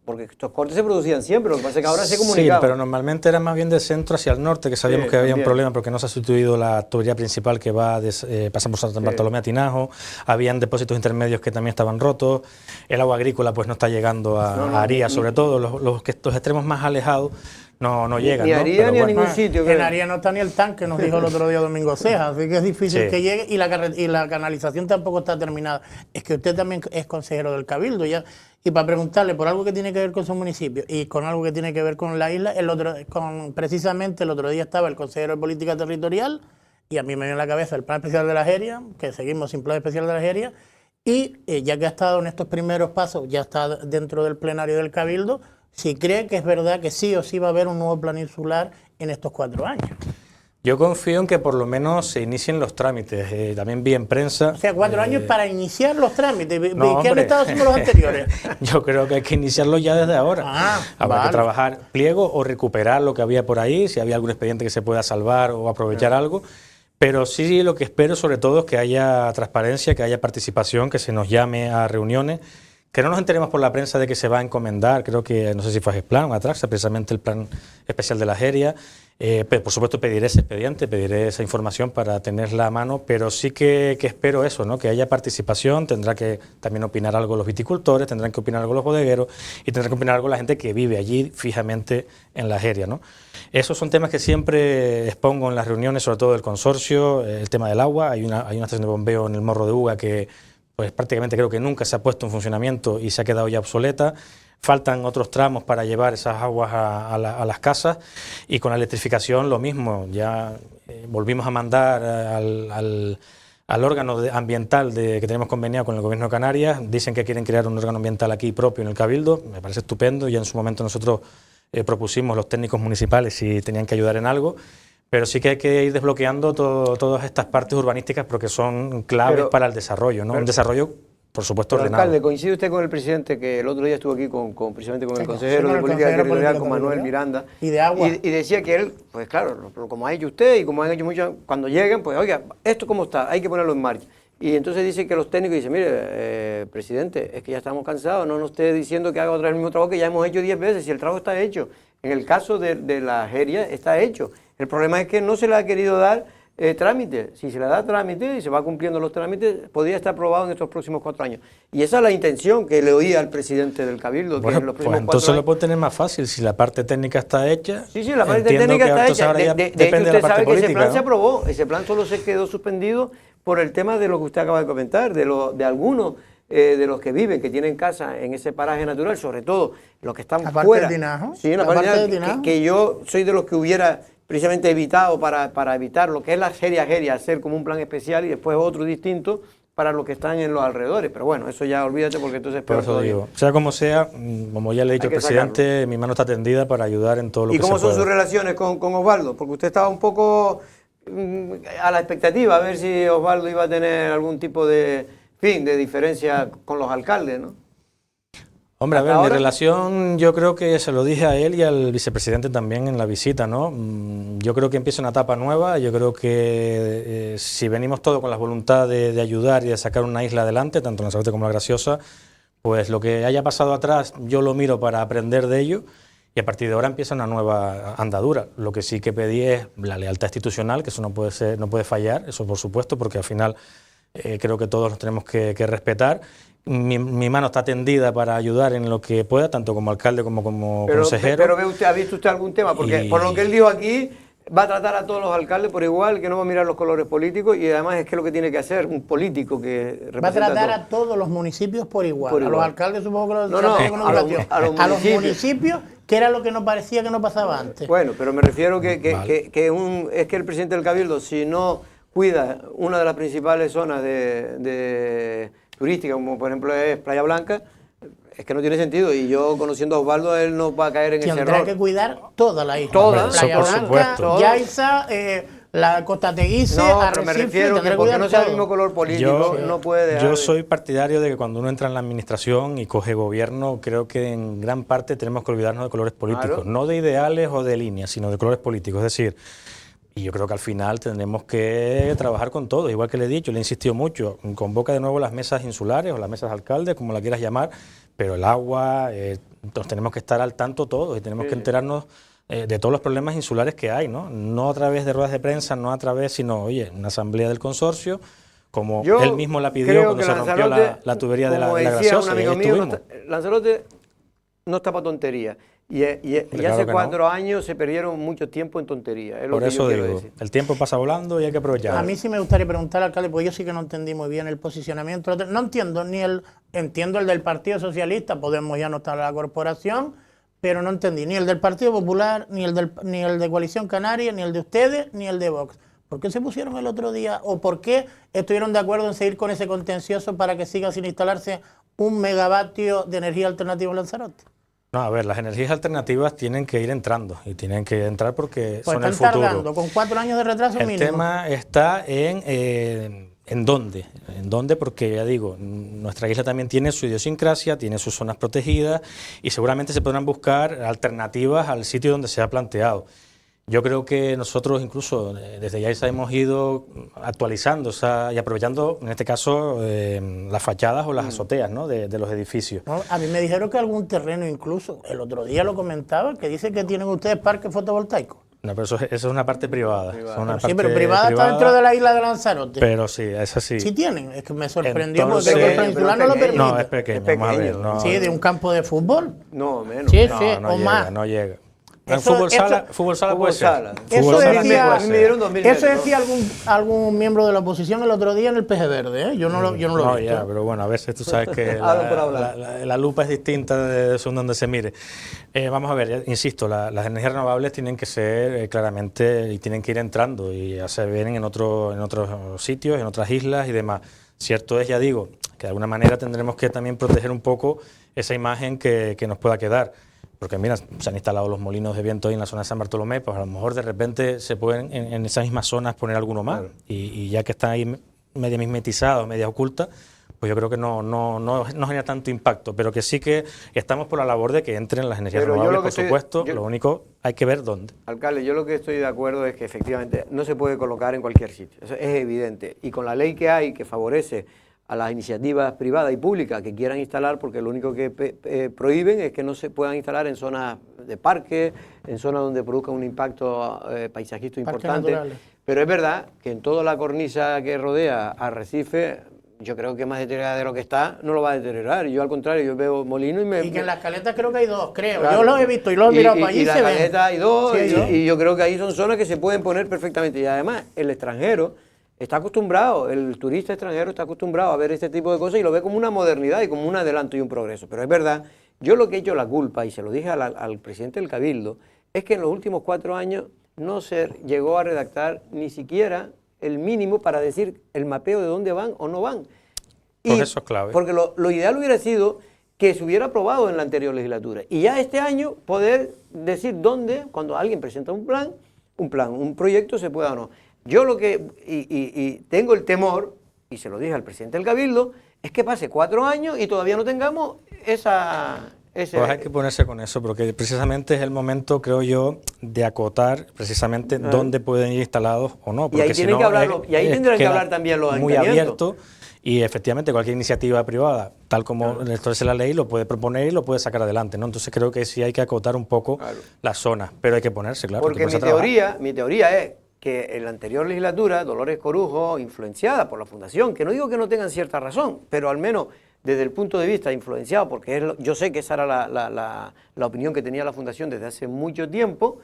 A: porque estos cortes se producían siempre, lo que pasa es que ahora se comunicaba.
N: Sí, pero normalmente era más bien del centro hacia el norte, que sabíamos que había un problema porque no se ha sustituido la tubería principal que pasa por San Bartolomé a Tinajo, habían depósitos intermedios que también estaban rotos, el agua agrícola pues no está llegando a Aría, sobre todo los extremos más alejados no llegan.
A: Ni a Aría ni a ningún sitio.
B: En Aría no está ni el tanque, nos dijo el otro día Domingo Ceja, así que es difícil que llegue y la canalización tampoco está terminada. Es que usted también es consejero del Cabildo ya. Y para preguntarle por algo que tiene que ver con su municipio y con algo que tiene que ver con la isla, precisamente el otro día estaba el consejero de Política Territorial y a mí me viene en la cabeza el Plan Especial de la Jeria, que seguimos sin Plan Especial de la Jeria, y ya que ha estado en estos primeros pasos, ya está dentro del plenario del Cabildo, si cree que es verdad que sí o sí va a haber un nuevo plan insular en estos 4 años.
N: Yo confío en que por lo menos se inicien los trámites, también vi en prensa...
B: O sea, 4 años para iniciar los trámites, ¿qué han estado haciendo los anteriores?
N: Yo creo que hay que iniciarlos ya desde ahora. Habrá que trabajar pliego o recuperar lo que había por ahí, si había algún expediente que se pueda salvar o aprovechar algo, pero sí lo que espero sobre todo es que haya transparencia, que haya participación, que se nos llame a reuniones, que no nos enteremos por la prensa de que se va a encomendar, creo que, no sé si fue Gesplan o Atraxa, precisamente el Plan Especial de la Jeria. Por supuesto pediré ese expediente, pediré esa información para tenerla a mano, pero sí que espero eso, ¿no? Que haya participación, tendrá que también opinar algo los viticultores, tendrán que opinar algo los bodegueros y tendrá que opinar algo la gente que vive allí fijamente en la Jeria, ¿no? Esos son temas que siempre expongo en las reuniones, sobre todo del consorcio, el tema del agua, hay una estación de bombeo en el Morro de Uga que pues prácticamente creo que nunca se ha puesto en funcionamiento y se ha quedado ya obsoleta. Faltan otros tramos para llevar esas aguas a las casas y con la electrificación lo mismo. Ya volvimos a mandar al órgano ambiental que tenemos conveniado con el Gobierno de Canarias. Dicen que quieren crear un órgano ambiental aquí propio en el Cabildo. Me parece estupendo. Ya en su momento nosotros propusimos los técnicos municipales si tenían que ayudar en algo. Pero sí que hay que ir desbloqueando todas estas partes urbanísticas porque son claves para el desarrollo, ¿no? Un desarrollo, por supuesto, ordenado.
A: Alcalde, ¿coincide usted con el presidente que el otro día estuvo aquí precisamente con el consejero de Política Territorial, con Manuel Miranda?
B: Y de agua.
A: Y decía que él, pues claro, como ha hecho usted y como han hecho muchos, cuando lleguen, pues oiga, ¿esto cómo está? Hay que ponerlo en marcha. Y entonces dice que los técnicos dicen, mire, presidente, es que ya estamos cansados, no nos esté diciendo que haga otra vez el mismo trabajo que ya hemos hecho 10 veces, si el trabajo está hecho. En el caso de la Jeria está hecho. El problema es que no se le ha querido dar trámite. Si se le da trámite y se va cumpliendo los trámites, podría estar aprobado en estos próximos 4 años. Y esa es la intención que le oía al presidente del Cabildo.
N: Bueno,
A: que en los próximos
N: pues entonces
A: 4 años...
N: lo puede tener más fácil. Si la parte técnica está hecha...
A: Sí, la parte técnica está hecha. De hecho, usted sabe que ese plan se aprobó. Ese plan solo se quedó suspendido por el tema de lo que usted acaba de comentar, de algunos de los que viven, que tienen casa en ese paraje natural, sobre todo los que están
B: Aparte
A: fuera.
B: de Tinajo,
A: Sí, la parte de Tinajo, que yo soy de los que hubiera precisamente evitado para evitar lo que es la geria, hacer como un plan especial y después otro distinto para los que están en los alrededores. Pero bueno, eso ya olvídate porque entonces es
N: Por
A: peor
N: eso
A: todavía.
N: digo, sea como sea, como ya le he dicho al presidente, mi mano está tendida para ayudar en todo lo que se pueda.
A: ¿Y cómo son sus relaciones con Osvaldo? Porque usted estaba un poco a la expectativa a ver si Osvaldo iba a tener algún tipo de diferencia con los alcaldes, ¿no?
N: Hombre, a ver, mi relación, yo creo que se lo dije a él y al vicepresidente también en la visita, ¿no? Yo creo que empieza una etapa nueva, yo creo que si venimos todos con la voluntad de ayudar y de sacar una isla adelante, tanto Lanzarote como La Graciosa, pues lo que haya pasado atrás yo lo miro para aprender de ello y a partir de ahora empieza una nueva andadura. Lo que sí que pedí es la lealtad institucional, que eso no puede fallar, eso por supuesto, porque al final creo que todos nos tenemos que respetar. Mi mano está tendida para ayudar en lo que pueda, tanto como alcalde como consejero.
A: Pero ¿ha visto usted algún tema? Porque por lo que él dijo aquí, va a tratar a todos los alcaldes por igual, que no va a mirar los colores políticos y además es que lo que tiene que hacer un político que representa
B: va a tratar a todos los municipios por igual. A los alcaldes supongo que los
A: a los
B: municipios, que era lo que nos parecía que no pasaba antes.
A: Bueno, pero me refiero es que el presidente del Cabildo, si no cuida una de las principales zonas de turística, como por ejemplo es Playa Blanca, es que no tiene sentido. Y yo, conociendo a Osvaldo, él no va a caer en ese error.
B: Tendrá que cuidar toda la isla.
A: Toda.
B: Playa Blanca, Yaiza, la Costa Teguise,
A: pero me refiero que porque no sea el mismo color político, no puede dejar.
N: Yo soy partidario de que cuando uno entra en la administración y coge gobierno, creo que en gran parte tenemos que olvidarnos de colores políticos. No de ideales o de líneas, sino de colores políticos. Es decir, y yo creo que al final tendremos que trabajar con todos, igual que le he dicho, le he insistido mucho, convoca de nuevo las mesas insulares o las mesas de alcaldes, como la quieras llamar, pero el agua, nos tenemos que estar al tanto todos y tenemos que enterarnos de todos los problemas insulares que hay, ¿no? No a través de ruedas de prensa, no a través, sino, oye, una asamblea del consorcio, como él mismo la pidió cuando se rompió la tubería de la Graciosa.
A: Un amigo mío, Lanzarote no está para tontería. Y hace 4 años se perdieron mucho tiempo en tonterías.
N: Por eso digo, el tiempo pasa volando y hay que aprovechar.
B: A mí sí me gustaría preguntar al alcalde, porque yo sí que no entendí muy bien el posicionamiento. No entiendo entiendo el del Partido Socialista, Podemos ya no estar en la corporación, pero no entendí ni el del Partido Popular, ni el de Coalición Canaria, ni el de ustedes, ni el de Vox. ¿Por qué se pusieron el otro día o por qué estuvieron de acuerdo en seguir con ese contencioso para que siga sin instalarse 1 megavatio de energía alternativa en Lanzarote?
N: No, a ver, las energías alternativas tienen que ir entrando y tienen que entrar porque
B: pues
N: son el futuro.
B: Están tardando, con 4 años de retraso mínimo.
N: El tema está en dónde. En dónde, porque ya digo, nuestra isla también tiene su idiosincrasia, tiene sus zonas protegidas y seguramente se podrán buscar alternativas al sitio donde se ha planteado. Yo creo que nosotros incluso desde ya hemos ido actualizando y aprovechando, en este caso, las fachadas o las azoteas, ¿no? de los edificios.
B: No, a mí me dijeron que algún terreno incluso, el otro día lo comentaba, que dice que tienen ustedes parques fotovoltaicos.
N: No, pero eso es una parte privada.
B: Sí, pero privada está dentro de la isla de Lanzarote.
N: Pero sí, es así.
B: Sí tienen, es que me sorprendió porque creo que el peninsular no lo permite.
N: No, es pequeño, vamos a ver. No,
B: sí, de un campo de fútbol.
A: No, menos.
B: Sí,
N: no
B: o
N: llega,
B: más.
N: No llega. Fútbol sala puede ser.
B: Eso decía algún miembro de la oposición el otro día en el Peje Verde, ¿eh? Yo no lo he visto.
N: Ya, pero bueno, a veces tú sabes que la lupa es distinta de donde se mire. Vamos a ver, insisto, las energías renovables tienen que ser claramente y tienen que ir entrando y ya se ven en otros sitios, en otras islas y demás. Cierto es, ya digo, que de alguna manera tendremos que también proteger un poco esa imagen que nos pueda quedar. Porque mira, se han instalado los molinos de viento ahí en la zona de San Bartolomé, pues a lo mejor de repente se pueden en esas mismas zonas poner alguno más. Claro. Y ya que está ahí media mimetizado, media oculta, pues yo creo que no genera tanto impacto, pero que sí que estamos por la labor de que entren las energías renovables, por supuesto, lo único hay que ver dónde.
A: Alcalde, yo lo que estoy de acuerdo es que efectivamente no se puede colocar en cualquier sitio, eso es evidente, y con la ley que hay que favorece a las iniciativas privadas y públicas que quieran instalar, porque lo único que prohíben es que no se puedan instalar en zonas de parques, en zonas donde produzcan un impacto paisajístico importante. Pero es verdad que en toda la cornisa que rodea Arrecife, yo creo que más deteriorada de lo que está, no lo va a deteriorar. Y yo al contrario, yo veo molino y
B: que en las caletas creo que hay 2, creo. Claro. Yo los he visto y los he mirado para allí y se ven.
A: En la caleta hay 2
B: sí,
A: y yo creo que ahí son zonas que se pueden poner perfectamente. Y además, el extranjero está acostumbrado, el turista extranjero está acostumbrado a ver este tipo de cosas y lo ve como una modernidad y como un adelanto y un progreso. Pero es verdad, yo lo que he hecho la culpa, y se lo dije al presidente del Cabildo, es que en los últimos 4 años no se llegó a redactar ni siquiera el mínimo para decir el mapeo de dónde van o no van.
N: Pues eso es clave.
A: Porque lo ideal hubiera sido que se hubiera aprobado en la anterior legislatura y ya este año poder decir dónde, cuando alguien presenta un proyecto, se pueda o no. Yo lo que, y tengo el temor, y se lo dije al presidente del Cabildo, es que pase 4 años y todavía no tengamos ese...
N: Pues hay que ponerse con eso, porque precisamente es el momento, creo yo, de acotar precisamente dónde pueden ir instalados o no. Porque
A: y ahí,
N: si no,
A: tendrán que hablar también los
N: muy
A: ayuntamientos.
N: Abierto, y efectivamente cualquier iniciativa privada, tal como establece la ley, lo puede proponer y lo puede sacar adelante, ¿no? Entonces creo que sí hay que acotar un poco las zonas, pero hay que ponerse, claro.
A: Porque mi teoría es que en la anterior legislatura, Dolores Corujo, influenciada por la Fundación, que no digo que no tengan cierta razón, pero al menos desde el punto de vista influenciado, porque yo sé que esa era la opinión que tenía la Fundación desde hace mucho tiempo,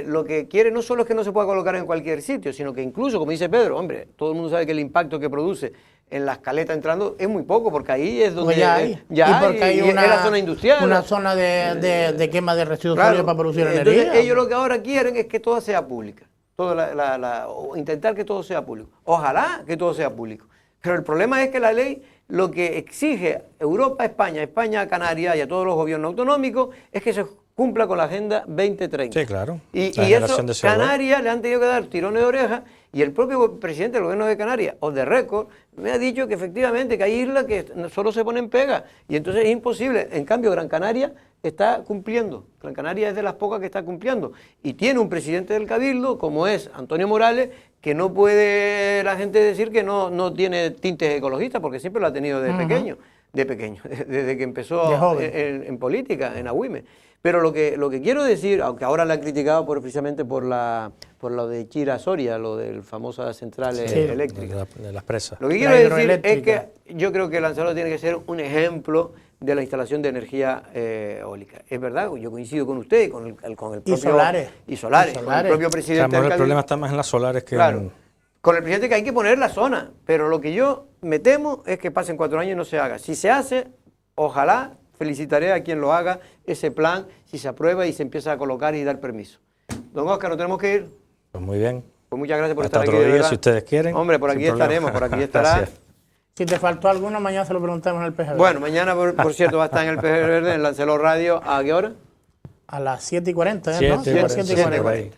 A: lo que quiere no solo es que no se pueda colocar en cualquier sitio, sino que incluso, como dice Pedro, hombre, todo el mundo sabe que el impacto que produce en las caletas entrando es muy poco, porque ahí es donde
B: hay
A: es la zona industrial.
B: Una zona de quema de residuos sólidos para producir
A: entonces,
B: energía.
A: Ellos lo que ahora quieren es que todo sea pública, o intentar que todo sea público. Ojalá que todo sea público. Pero el problema es que la ley lo que exige Europa, España, Canarias y a todos los gobiernos autonómicos es que se cumpla con la Agenda 2030.
N: Sí, claro.
A: Y eso, Canarias le han tenido que dar tirones de oreja, y el propio presidente del gobierno de Canarias, off the record, me ha dicho que efectivamente que hay islas que solo se ponen pegas, y entonces es imposible. En cambio, Gran Canaria está cumpliendo. Gran Canaria es de las pocas que está cumpliendo. Y tiene un presidente del Cabildo, como es Antonio Morales, que no puede la gente decir que no tiene tintes ecologistas, porque siempre lo ha tenido desde pequeño, desde que empezó en política, en Agüime. Pero lo que quiero decir, aunque ahora la han criticado precisamente por lo de Chira Soria, lo del famosa central eléctrica.
N: De las presas.
A: Lo que quiero decir es que yo creo que Lanzarote tiene que ser un ejemplo de la instalación de energía eólica. Es verdad, yo coincido con usted y con el propio...
B: Y solares.
A: Con el propio presidente del
N: el problema está más en las solares que en...
A: Con el presidente, que hay que poner la zona, pero lo que yo me temo es que pasen 4 años y no se haga. Si se hace, ojalá, felicitaré a quien lo haga, ese plan, si se aprueba y se empieza a colocar y dar permiso. Don Óscar, ¿nos tenemos que ir?
N: Pues muy bien.
A: Pues muchas gracias por
N: Hasta
A: estar
N: otro
A: aquí.
N: día, si ustedes quieren.
A: Hombre, por aquí estaremos, por aquí estará.
N: Gracias.
B: Si te faltó alguno, mañana se lo preguntamos en el PG.
A: Bueno, mañana, por cierto, va a estar en el PG Verde, en Lancelot Radio. ¿A qué hora?
B: A las 7:40, ¿no?
N: 7:40.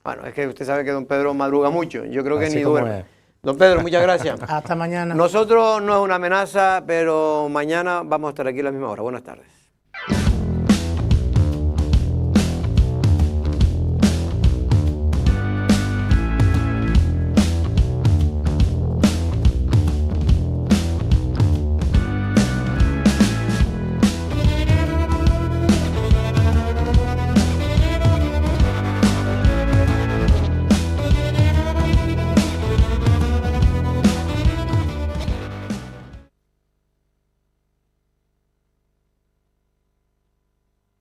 A: Bueno, es que usted sabe que don Pedro madruga mucho. Yo creo que ni duerme. Don Pedro, muchas gracias.
B: Hasta mañana.
A: Nosotros no es una amenaza, pero mañana vamos a estar aquí a la misma hora. Buenas tardes.